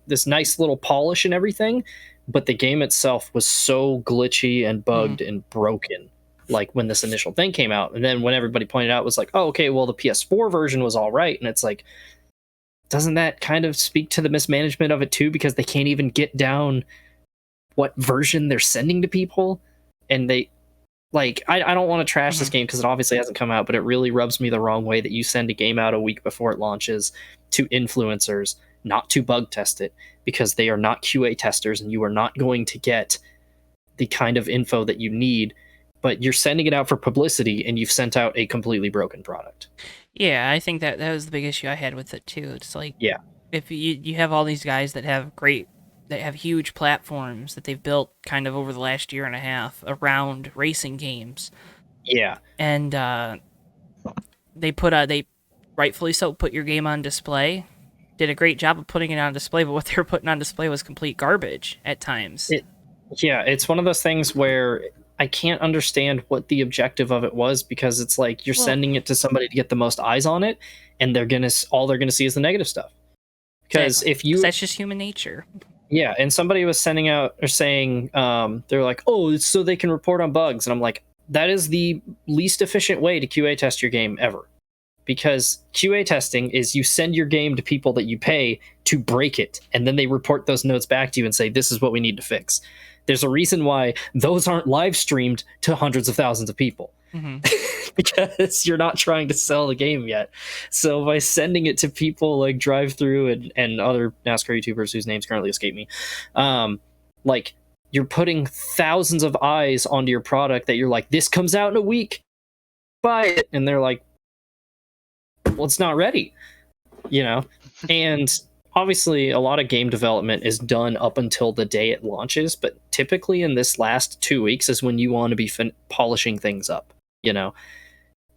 B: this nice little polish and everything, but the game itself was so glitchy and bugged and broken. Like when this initial thing came out, and then when everybody pointed out, it was like, oh, okay, well the PS4 version was all right, and it's like, doesn't that kind of speak to the mismanagement of it too? Because they can't even get down what version they're sending to people, and they. Like, I don't want to trash this game because it obviously hasn't come out, but it really rubs me the wrong way that you send a game out a week before it launches to influencers, not to bug test it, because they are not QA testers and you are not going to get the kind of info that you need, but you're sending it out for publicity and you've sent out a completely broken product.
C: Yeah, I think that was the big issue I had with it too. It's like,
B: yeah,
C: if you have all these guys that have huge platforms that they've built kind of over the last year and a half around racing games.
B: Yeah.
C: And they rightfully so put your game on display. Did a great job of putting it on display, but what they were putting on display was complete garbage at times.
B: It's one of those things where I can't understand what the objective of it was, because it's like you're sending it to somebody to get the most eyes on it, and all they're gonna see is the negative stuff. Because
C: exactly. That's just human nature.
B: Yeah, and somebody was sending out or saying, they're like, oh, it's so they can report on bugs. And I'm like, that is the least efficient way to QA test your game ever. Because QA testing is you send your game to people that you pay to break it, and then they report those notes back to you and say, this is what we need to fix. There's a reason why those aren't live streamed to hundreds of thousands of people. Because you're not trying to sell the game yet. So by sending it to people like Drive Through and other NASCAR YouTubers whose names currently escape me, like you're putting thousands of eyes onto your product that you're like, this comes out in a week, buy it, and they're like, well, it's not ready, and obviously a lot of game development is done up until the day it launches, but typically in this last 2 weeks is when you want to be polishing things up.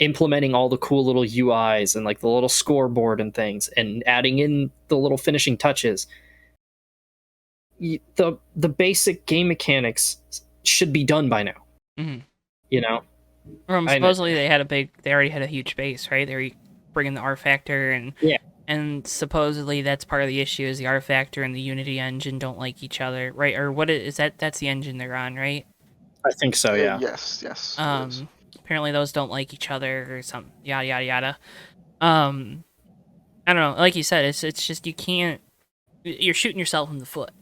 B: implementing all the cool little UIs and like the little scoreboard and things, and adding in the little finishing touches. The basic game mechanics should be done by now.
C: Mm-hmm.
B: You know,
C: Supposedly they already had a huge base, right? They were bringing the R factor, and
B: yeah,
C: and supposedly that's part of the issue is the R factor and the Unity engine don't like each other, right? Or what is that? That's the engine they're on, right?
B: I think so. Yeah.
A: Yes. It is.
C: Apparently those don't like each other or something. Yada yada yada. I don't know. Like you said, it's just you can't. You're shooting yourself in the foot.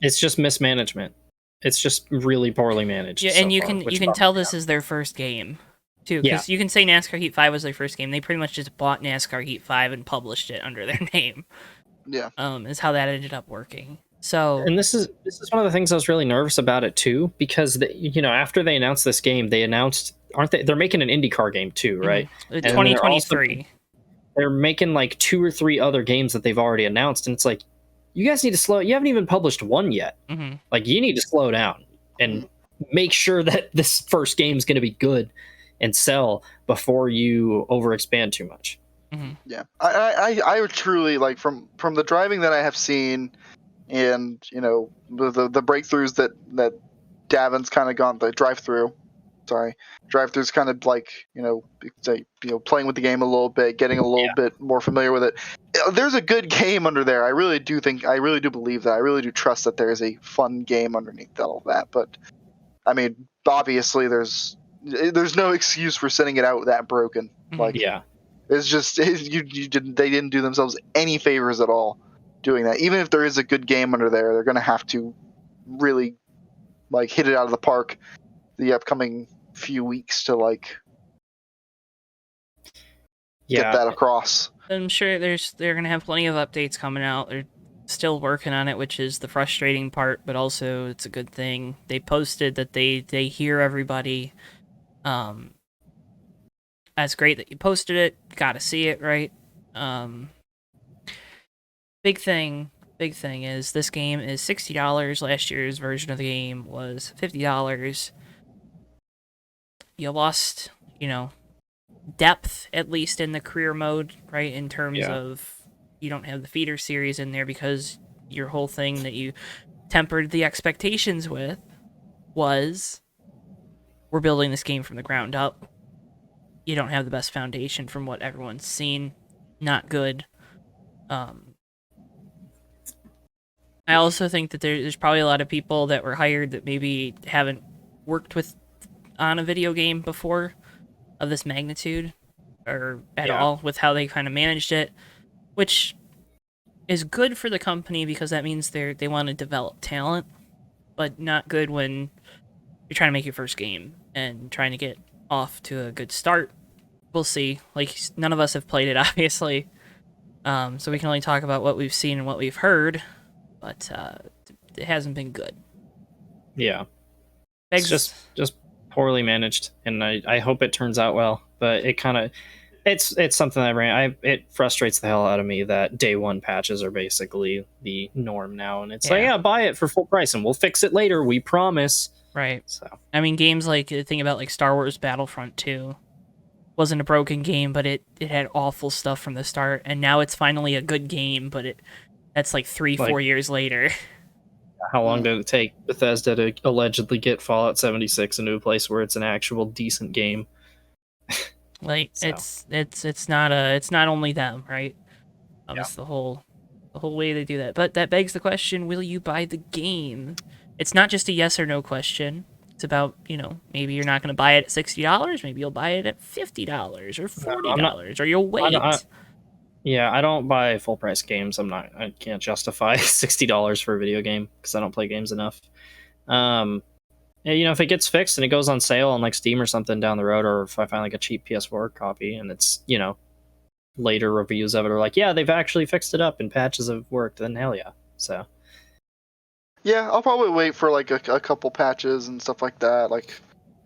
B: It's just mismanagement. It's just really poorly managed.
C: Yeah, and you can tell this is their first game, too. Because you can say NASCAR Heat 5 was their first game. They pretty much just bought NASCAR Heat 5 and published it under their name.
A: Yeah.
C: Is how that ended up working. So,
B: and this is one of the things I was really nervous about it too, because after they announced this game, they announced they're making an IndyCar game too, right?
C: 2023.
B: They're making like 2 or 3 other games that they've already announced, and it's like, you guys need to slow. You haven't even published one yet.
C: Mm-hmm.
B: Like, you need to slow down and make sure that this first game is going to be good and sell before you overexpand too much.
C: Mm-hmm.
A: Yeah, I would truly like from the driving that I have seen, and the breakthroughs that Davin's kind of gone the drive-throughs kind of like playing with the game a little bit, getting a little bit more familiar with it. There's a good game under there. I really do believe that. I really do trust that there is a fun game underneath all of that. But I mean, obviously there's no excuse for sending it out that broken. Like, it's just they didn't do themselves any favors at all doing that. Even if there is a good game under there, they're gonna have to really like hit it out of the park the upcoming few weeks to get that across.
C: I'm sure they're gonna have plenty of updates coming out. They're still working on it, which is the frustrating part, but also it's a good thing. They posted that they hear everybody. That's great that you posted it. Gotta see it, right? Big thing is this game is $60. Last year's version of the game was $50. You lost, depth, at least in the career mode, right? In terms of you don't have the feeder series in there because your whole thing that you tempered the expectations with was we're building this game from the ground up. You don't have the best foundation from what everyone's seen. Not good. I also think that there's probably a lot of people that were hired that maybe haven't worked on a video game before of this magnitude or at all with how they kind of managed it, which is good for the company because that means they want to develop talent, but not good when you're trying to make your first game and trying to get off to a good start. We'll see. Like, none of us have played it, obviously, so we can only talk about what we've seen and what we've heard, but it hasn't been good.
B: Yeah. It's just poorly managed, and I hope it turns out well, but it kind of it's something that it frustrates the hell out of me that day one patches are basically the norm now, and it's like, buy it for full price and we'll fix it later, we promise.
C: Right.
B: So
C: I mean, games like think about like Star Wars Battlefront 2 wasn't a broken game, but it had awful stuff from the start, and now it's finally a good game, but that's like 4 years later.
B: How long did it take Bethesda to allegedly get Fallout 76 into a place where it's an actual decent game?
C: Like, so. It's not only them, right? It's the whole way they do that. But that begs the question: will you buy the game? It's not just a yes or no question. It's about, maybe you're not going to buy it at $60. Maybe you'll buy it at $50 or $40, or you'll wait.
B: I don't buy full price games. I can't justify $60 for a video game because I don't play games enough. If it gets fixed and it goes on sale on like Steam or something down the road, or if I find like a cheap PS4 copy and it's, later reviews of it are like, yeah, they've actually fixed it up and patches have worked, then hell yeah. So
A: yeah, I'll probably wait for like a couple patches and stuff like that. Like,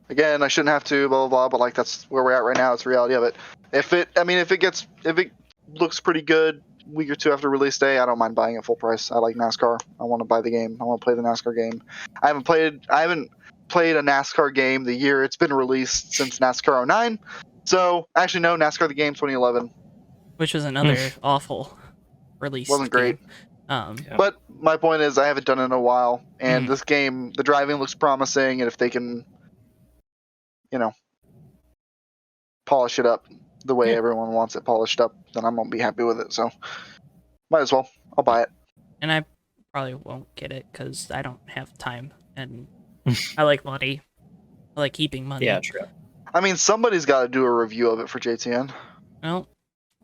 A: again, I shouldn't have to, blah blah blah, but like that's where we're at right now. It's the reality of it. If it looks pretty good a week or two after release day, I don't mind buying it full price. I like NASCAR. I want to buy the game. I want to play the NASCAR game. I haven't played a NASCAR game the year it's been released since NASCAR 09. So, actually, no, NASCAR The Game 2011.
C: which was another awful release.
A: Wasn't great.
C: Game.
B: Yeah.
A: But my point is, I haven't done it in a while, and
C: Mhm.
A: this game, the driving looks promising, and if they can, polish it up the way
C: Yeah.
A: everyone wants it polished up, then I'm gonna be happy with it. So, might as well. I'll buy it.
C: And I probably won't get it because I don't have time, and I like money. I like keeping money.
B: Yeah, true.
A: I mean, somebody's got to do a review of it for JTN.
C: Well,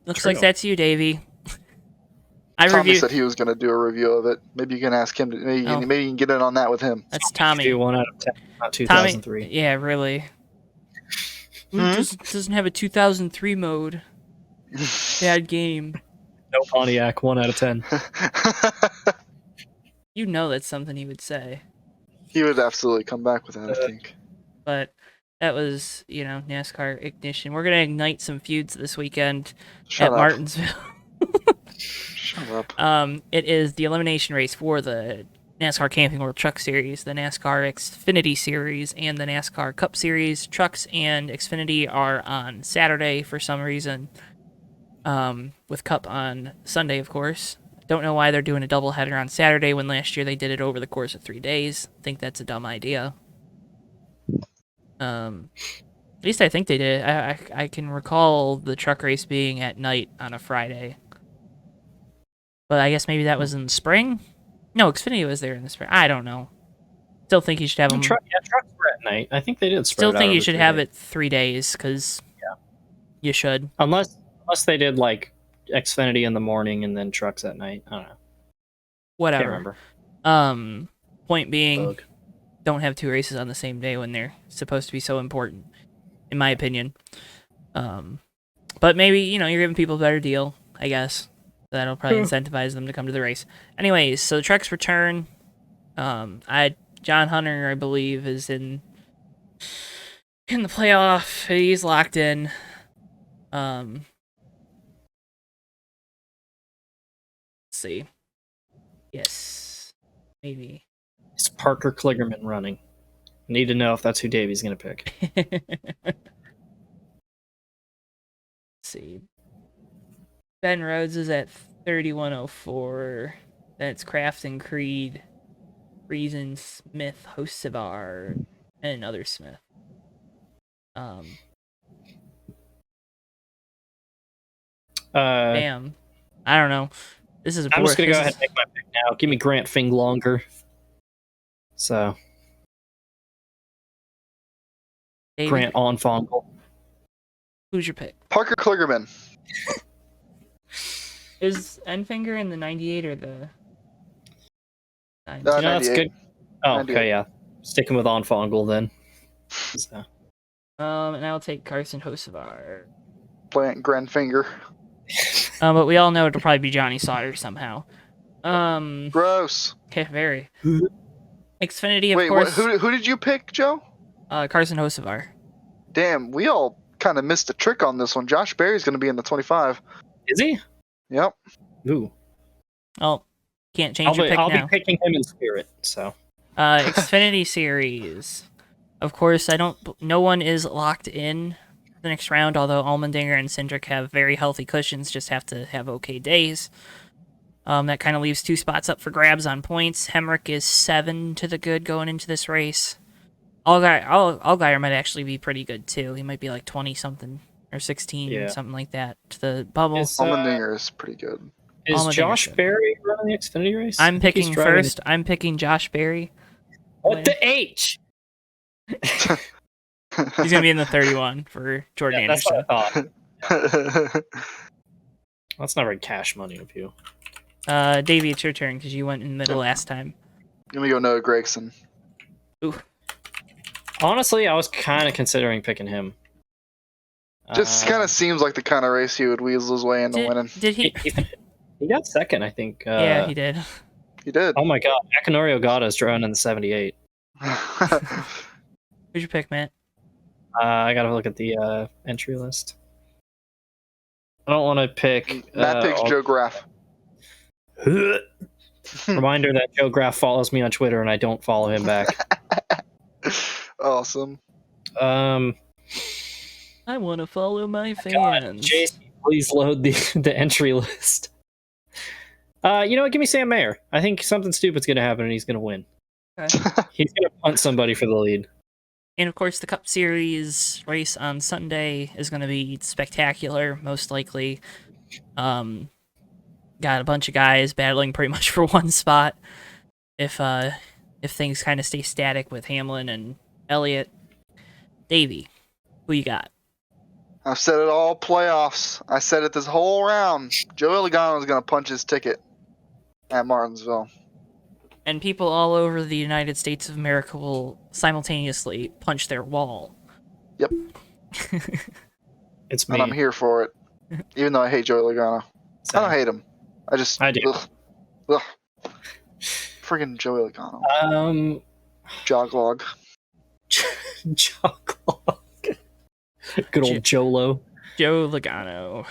C: looks
B: True.
C: like that's you, Davey. I
A: Tommy
C: reviewed.
A: said he was going to do a review of it. Maybe you can ask him. Maybe
C: Oh.
A: you can get in on that with him.
C: That's
B: Do
C: Tommy.
B: 1 out of 10, not
C: Tommy.
B: 2003.
C: Yeah, really. It doesn't have a 2003 mode. Bad game.
B: No Pontiac, 1 out of 10.
C: You know that's something he would say.
A: He would absolutely come back with that, I think.
C: But that was, NASCAR Ignition. We're gonna ignite some feuds this weekend
A: Shut
C: at
A: up.
C: Martinsville.
A: Shut up.
C: It is the elimination race for the NASCAR Camping World Truck Series, the NASCAR Xfinity Series, and the NASCAR Cup Series. Trucks and Xfinity are on Saturday for some reason, with Cup on Sunday, of course. Don't know why they're doing a doubleheader on Saturday when last year they did it over the course of 3 days. Think that's a dumb idea. At least I think they did. I can recall the truck race being at night on a Friday. But I guess maybe that was in the spring? No, Xfinity was there in the spring. I don't know. Still think you should have them.
B: Trucks were at night. I think they did spread
C: Still
B: it out
C: think you
B: over
C: should
B: 3
C: have
B: days.
C: it 3 days, because you should.
B: Unless they did like Xfinity in the morning and then trucks at night. I don't know. Can't
C: Whatever.
B: remember.
C: Point being,
B: Bug.
C: don't have 2 races on the same day when they're supposed to be so important, in my opinion. But maybe, you're giving people a better deal, I guess. That'll probably incentivize them to come to the race. Anyways, so the trucks return. John Hunter, I believe, is in the playoff. He's locked in. Let's see. Yes. Maybe.
B: Is Parker Kligerman running? Need to know if that's who Davey's going to pick.
C: Let's see. Ben Rhodes is at 3104. Then it's Kraft and Creed, Reason, Smith, Hocevar, and another Smith. Damn. I don't know. This is.
B: I'm just going to go ahead and make my pick now. Give me Grant Fing longer. So,
C: David,
B: Grant Onfongle.
C: who's your pick?
A: Parker Kligerman.
C: Is Enfinger in the 98 or the?
B: You know, that's
A: 98.
B: good. Oh,
A: 98.
B: okay, yeah. Sticking with Onfongle then. So.
C: And I'll take Carson Hocevar.
A: Plant Grandfinger.
C: But we all know it'll probably be Johnny Sauter somehow.
A: Gross.
C: Okay, very. Xfinity, of
A: Wait,
C: course.
A: who did you pick, Joe?
C: Carson Hocevar.
A: Damn, we all kind of missed a trick on this one. Josh Berry's going to be in the 25.
B: Is he?
A: Yep.
B: Ooh.
C: Oh, can't change your pick
B: I'll
C: now.
B: be picking him in spirit, so.
C: Xfinity Series. Of course, no one is locked in the next round, although Allmendinger and Cindric have very healthy cushions, just have to have okay days. That kind of leaves 2 spots up for grabs on points. Hemrick is 7 to the good going into this race. Allgaier might actually be pretty good too. He might be like 20-something or 16, something like that, to the bubble.
A: Allmendinger is pretty good.
B: Is
C: Allmendinger's
B: Josh
C: good.
B: Berry running the Xfinity race?
C: I'm picking
B: He's driving-
C: first. I'm picking Josh Berry.
B: What the H?
C: He's gonna be in the 31 for Jordan
B: That's
C: Anderson.
B: what I thought. That's not very cash money of you.
C: Davey, it's your turn because you went in the middle last time.
A: Let me go Noah Gragson.
C: Ooh.
B: Honestly, I was kind of considering picking him.
A: Just kind of seems like the kind of race he would weasel his way into winning.
C: Did he?
B: He got second, I think.
C: Yeah, he did.
A: He did.
B: Oh my god, Akinori Ogata is driving in the 78.
C: Who's your pick, Matt?
B: I gotta look at the entry list. I don't want to pick.
A: Matt picks Joe Graff.
B: Reminder that Joe Graff follows me on Twitter and I don't follow him back.
A: Awesome.
C: I want to follow my
B: God,
C: fans.
B: JC, please load the entry list. You know what? Give me Sam Mayer. I think something stupid's going to happen and he's going to win.
C: Okay.
B: He's going to punt somebody for the lead.
C: And of course, the Cup Series race on Sunday is going to be spectacular, most likely. Got a bunch of guys battling pretty much for one spot. If things kind of stay static with Hamlin and Elliott. Davey, who you got?
A: I've said it all playoffs. I said it this whole round. Joey Logano is going to punch his ticket at Martinsville.
C: And people all over the United States of America will simultaneously punch their wall.
A: Yep.
B: It's me.
A: And I'm here for it. Even though I hate Joey Logano.
B: Same.
A: I don't hate him.
B: I do.
A: Ugh. Friggin' Joey Logano. Joglog.
B: Joglog. Good old Jolo.
C: Joe Logano.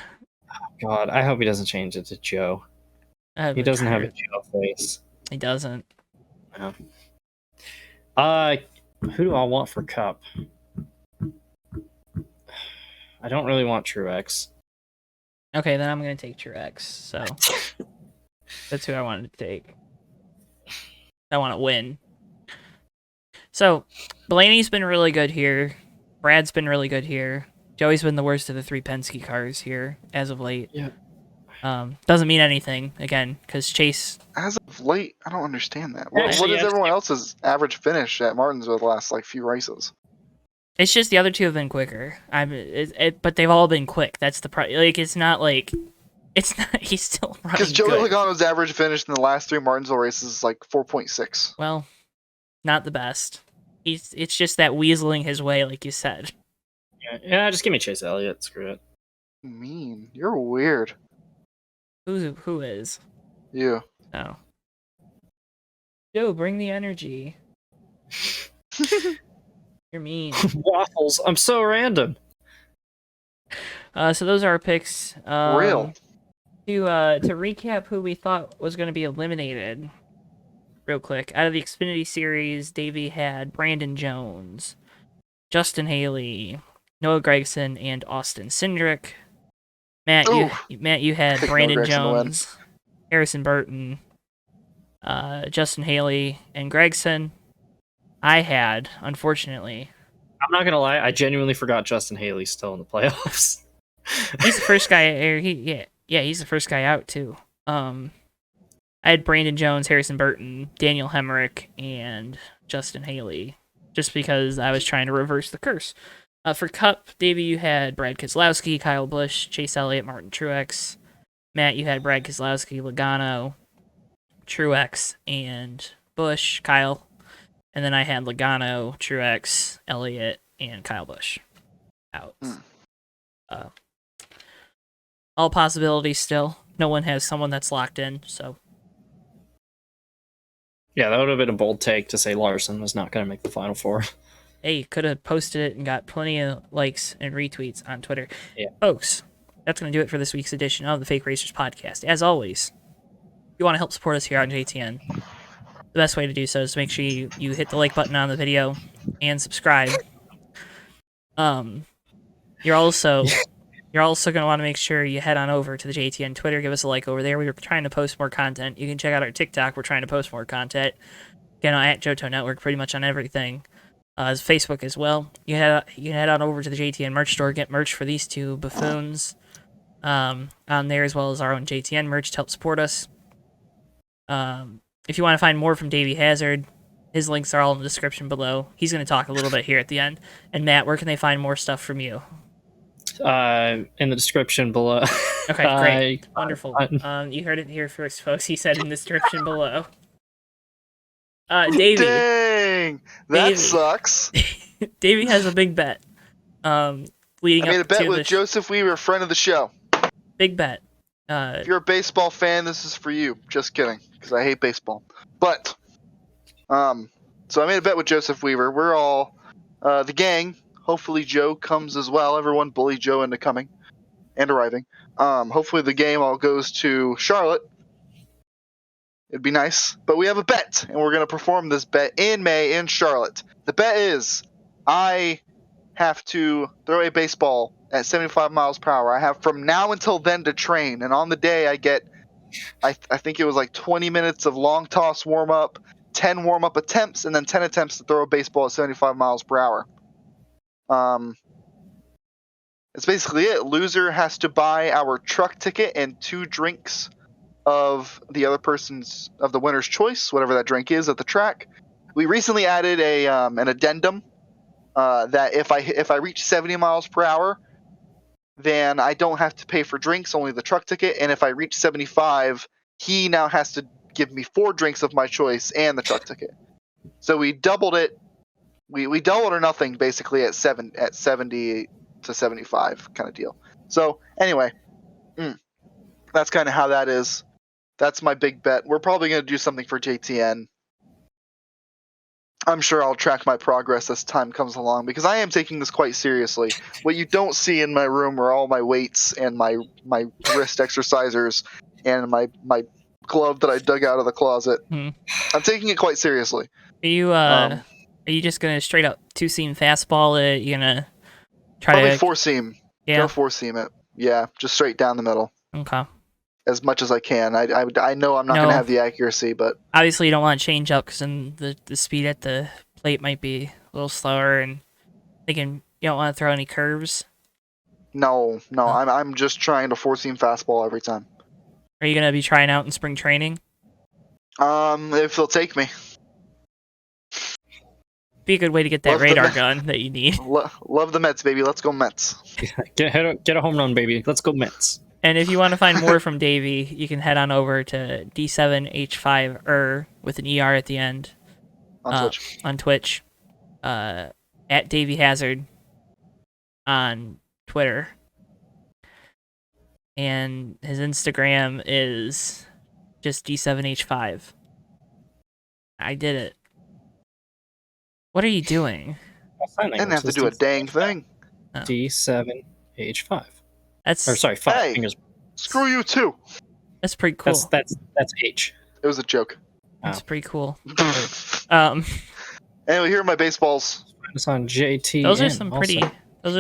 B: God, I hope he doesn't change it to Joe. He doesn't have a Joe face.
C: He doesn't.
B: No. Who do I want for Cup? I don't really want Truex.
C: Okay, then I'm gonna take Truex. So that's who I wanted to take. I want to win. So Blaney's been really good here. Brad's been really good here. Joey's been the worst of the three Penske cars here as of late.
B: Yeah.
C: Doesn't mean anything again because Chase.
A: As of late, I don't understand that.
B: Actually,
A: What is everyone else's average finish at Martinsville the last few races?
C: It's just the other two have been quicker. But they've all been quick. That's the it's not like it's not. He's still running.
A: Because Joey
C: good.
A: Logano's average finish in the last three Martinsville races is 4.6.
C: Well, not the best. It's just that weaseling his way, like you said.
B: Yeah, just give me Chase Elliott. Screw it.
A: Mean. You're weird.
C: Who is?
A: You.
C: Oh. Joe, bring the energy. You're mean.
B: Waffles. I'm so random.
C: So those are our picks.
A: Real.
C: To recap who we thought was going to be eliminated, real quick. Out of the Xfinity Series, Davey had Brandon Jones, Justin Haley, Noah Gragson, and Austin Cindric. Matt, you had Brandon Jones, Harrison Burton, Justin Haley, and Gragson. I had, unfortunately.
B: I'm not gonna lie, I genuinely forgot Justin Haley's still in the playoffs.
C: He's the first guy. He's the first guy out too. I had Brandon Jones, Harrison Burton, Daniel Hemrick, and Justin Haley, just because I was trying to reverse the curse. For Cup, Davey, you had Brad Keselowski, Kyle Busch, Chase Elliott, Martin Truex. Matt, you had Brad Keselowski, Logano, Truex, and Busch, Kyle. And then I had Logano, Truex, Elliott, and Kyle Busch out. All possibilities still. No one has someone that's locked in, so.
B: Yeah, that would have been a bold take to say Larson was not going to make the Final Four.
C: Hey, could have posted it and got plenty of likes and retweets on Twitter.
B: Yeah.
C: Folks, that's going to do it for this week's edition of the Fake Racers Podcast. As always, if you want to help support us here on JTN, the best way to do so is to make sure you hit the like button on the video and subscribe. You're also going to want to make sure you head on over to the JTN Twitter, give us a like over there. We're trying to post more content. You can check out our TikTok. We're trying to post more content. Again, at Johto Network, pretty much on everything. As Facebook as well. You can head on over to the JTN merch store, get merch for these two buffoons on there, as well as our own JTN merch to help support us. If you want to find more from Davey Hazard, his links are all in the description below. He's going to talk a little bit here at the end. And Matt, where can they find more stuff from you?
B: In the description below.
C: Okay, great. Wonderful. You heard it here first, folks. He said in the description below. Davey.
A: Dang! That sucks.
C: Davey has a big bet. Leading
A: I made
C: up
A: a bet
C: to
A: with
C: the
A: Joseph Weaver, friend of the show.
C: big bet.
A: If you're a baseball fan, this is for you. Just kidding, because I hate baseball. But, so I made a bet with Joseph Weaver. We're all the gang. Hopefully Joe comes as well. Everyone bully Joe into coming and arriving. Hopefully the game all goes to Charlotte. It'd be nice. But we have a bet, and we're going to perform this bet in May in Charlotte. The bet is I have to throw a baseball at 75 miles per hour. I have from now until then to train, and on the day I get, I think it was like 20 minutes of long toss warm up, 10 warm up attempts, and then 10 attempts to throw a baseball at 75 miles per hour. That's basically it. Loser has to buy our truck ticket and 2 drinks of the winner's choice, whatever that drink is at the track. We recently added an addendum that if I reach 70 miles per hour, then I don't have to pay for drinks, only the truck ticket. And if I reach 75, he now has to give me 4 drinks of my choice and the truck ticket. So we doubled it. We doubled or nothing basically at 70 to 75 kind of deal. So anyway, that's kind of how that is. That's my big bet. We're probably going to do something for JTN. I'm sure I'll track my progress as time comes along because I am taking this quite seriously. What you don't see in my room are all my weights and my wrist exercisers and my glove that I dug out of the closet. I'm taking it quite seriously.
C: Are you just gonna straight up 2-seam fastball it? You gonna try
A: probably
C: to
A: 4-seam?
C: Yeah,
A: go 4-seam it. Yeah, just straight down the middle.
C: Okay.
A: As much as I can. I know I'm not going to have the accuracy, but
C: obviously you don't want to change up because then the speed at the plate might be a little slower, and thinking you don't want to throw any curves.
A: No, I'm just trying to 4-seam fastball every time.
C: Are you gonna be trying out in spring training?
A: If they'll take me.
C: Be a good way to get that radar gun that you need.
A: Love the Mets, baby. Let's go Mets.
B: Get a home run, baby. Let's go Mets.
C: And if you want to find more from Davey, you can head on over to D7H5 with an ER at the end on Twitch, at Davey Hazard on Twitter, and his Instagram is just D7H5. I did it. What are you doing?
A: I didn't have to do a dang thing.
B: D7H5.
C: That's
B: 5 fingers.
A: Screw you too.
C: That's pretty cool.
B: That's H.
A: It was a joke.
C: That's pretty cool.
A: Anyway, here are my baseballs.
B: It's on JT.
C: Those are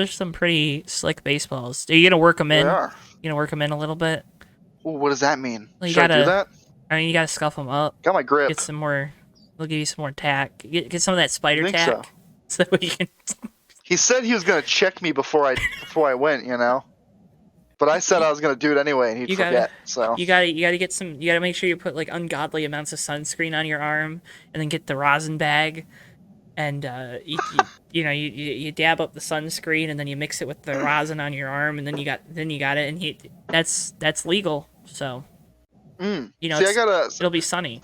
C: some pretty slick baseballs. Are you gonna work them in?
A: They are.
C: You gonna work them in a little bit?
A: Ooh, what does that mean?
C: Well,
A: Should I do that?
C: I mean, you gotta scuff them up.
A: Got my grip.
C: Get some more. They'll give you some more tack. Get some of that spider
A: think
C: tack. So that you can.
A: He said he was gonna check me before I went. But I said I was gonna do it anyway, and he'd forget. So
C: you gotta get some. You gotta make sure you put like ungodly amounts of sunscreen on your arm, and then get the rosin bag, and you dab up the sunscreen, and then you mix it with the rosin on your arm, and then you got it, and that's legal. So it'll be sunny.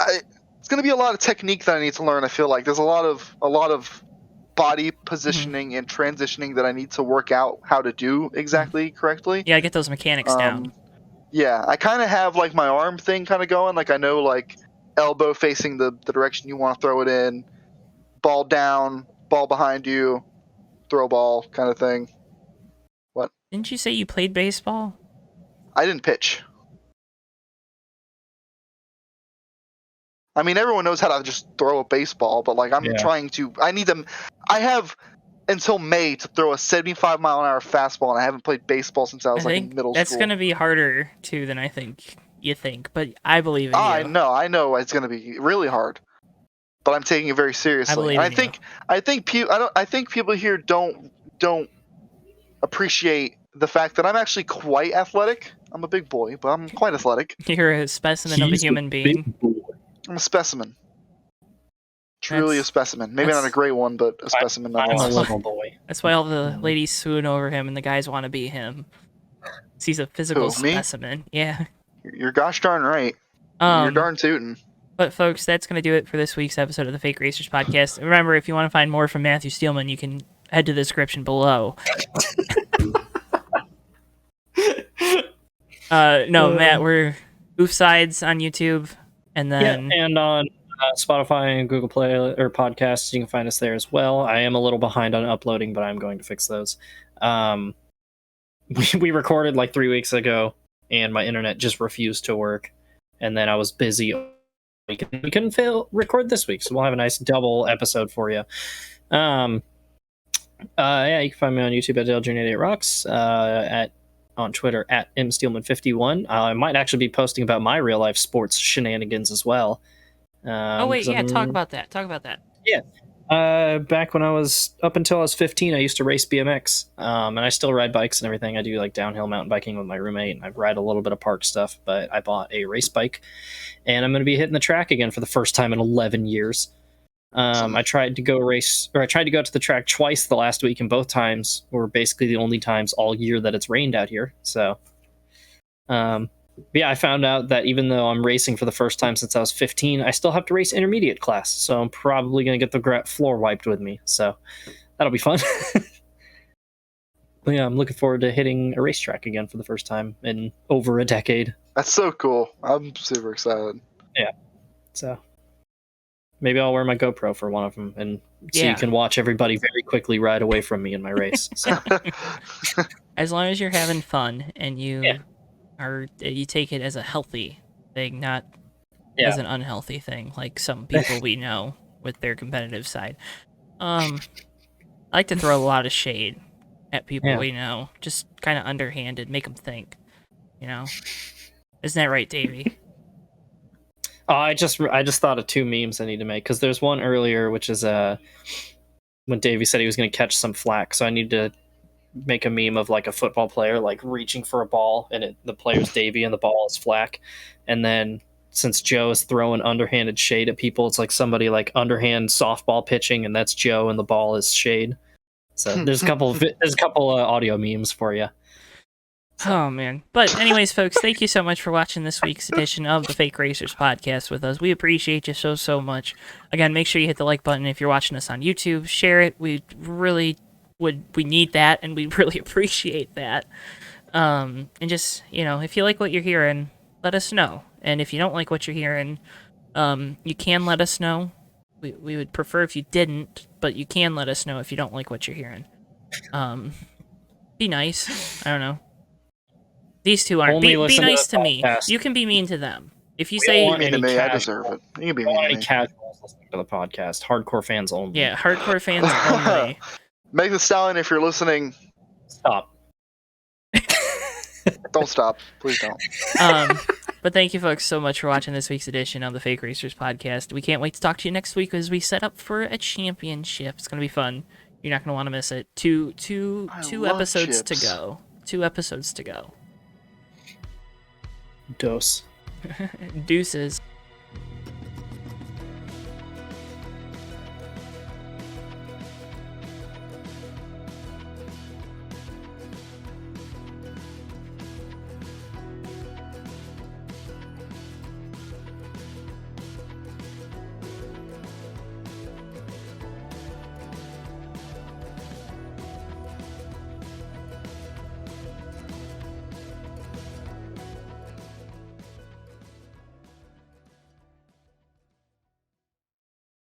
A: It's gonna be a lot of technique that I need to learn. I feel like there's a lot of body positioning and transitioning that I need to work out how to do exactly correctly.
C: Yeah, get those mechanics down.
A: Yeah, I kind of have like my arm thing kind of going. Like I know like elbow facing the direction you want to throw it in, ball down, ball behind you, throw ball kind of thing. What?
C: Didn't you say you played baseball?
A: I didn't pitch. I mean, everyone knows how to just throw a baseball, but like trying to. I have until May to throw a 75-mile-an-hour fastball, and I haven't played baseball since I was in middle school.
C: That's going to be harder too than I think you think, but I believe in you.
A: I know it's going to be really hard, but I'm taking it very seriously. I think people here don't appreciate the fact that I'm actually quite athletic. I'm a big boy, but I'm quite athletic.
C: You're a specimen of a human being.
A: I'm a specimen. Truly a specimen. Maybe not a great one, but a specimen nonetheless.
B: I'm a little boy.
C: That's why all the ladies swoon over him and the guys want to be him. He's a physical specimen. Me? Yeah.
A: You're gosh darn right. You're darn tootin'.
C: But folks, that's going to do it for this week's episode of the Fake Racers Podcast. Remember, if you want to find more from Matthew Steelman, you can head to the description below. Matt, we're Oofsides on YouTube. And then
B: and on Spotify and Google Play or podcasts, you can find us there as well. I am a little behind on uploading, but I'm going to fix those. We recorded like 3 weeks ago, and my internet just refused to work. And then I was busy. We couldn't record this week, so we'll have a nice double episode for you. Yeah, you can find me on YouTube at Dale88Rocks, on Twitter at msteelman51. I might actually be posting about my real life sports shenanigans as well.
C: Oh wait,
B: 'Cause
C: yeah, talk
B: I'm
C: about that. Talk about that.
B: Yeah. Back when I was up until I was 15, I used to race BMX. And I still ride bikes and everything. I do like downhill mountain biking with my roommate, and I ride a little bit of park stuff. But I bought a race bike, and I'm going to be hitting the track again for the first time in 11 years.
A: Awesome.
B: I tried to go to the track twice the last week, and both times were basically the only times all year that it's rained out here. So, yeah, I found out that even though I'm racing for the first time since I was 15, I still have to race intermediate class. So I'm probably going to get the floor wiped with me. So that'll be fun. But yeah, I'm looking forward to hitting a racetrack again for the first time in over a decade.
A: That's so cool. I'm super excited.
B: Yeah. So maybe I'll wear my GoPro for one of them, and so
C: Yeah.
B: you can watch everybody very quickly ride away from me in my race. So.
C: As long as you're having fun and you
B: Yeah.
C: you take it as a healthy thing, not
B: Yeah.
C: as an unhealthy thing, like some people we know with their competitive side. I like to throw a lot of shade at people we know, just kind of underhanded, make them think. You know, isn't that right, Davey?
B: I just thought of two memes I need to make, because there's one earlier which is when Davey said he was going to catch some flack, so I need to make a meme of like a football player like reaching for a ball, and the player's Davey and the ball is flack, and then since Joe is throwing underhanded shade at people, it's like somebody like underhand softball pitching, and that's Joe and the ball is shade. So there's a couple audio memes for you.
C: Oh, man. But anyways, folks, thank you so much for watching this week's edition of the Fake Racers podcast with us. We appreciate you so much. Again, make sure you hit the like button if you're watching us on YouTube. Share it. We really we need that, and we really appreciate that. And just, if you like what you're hearing, let us know. And if you don't like what you're hearing, you can let us know. We would prefer if you didn't, but you can let us know if you don't like what you're hearing. Be nice. I don't know. These two aren't. Be nice to me. You can be mean to them. If you say
A: mean to me, I deserve it. You can be mean to me.
B: Casuals listening to the podcast. Hardcore fans only.
C: Yeah, hardcore fans only.
A: Meg the Stallion, if you're listening,
B: stop.
A: Don't stop. Please don't.
C: But thank you folks so much for watching this week's edition of the Fake Racers podcast. We can't wait to talk to you next week as we set up for a championship. It's going to be fun. You're not going to want to miss it. Two episodes to go. 2 episodes to go.
B: Dose.
C: Deuces.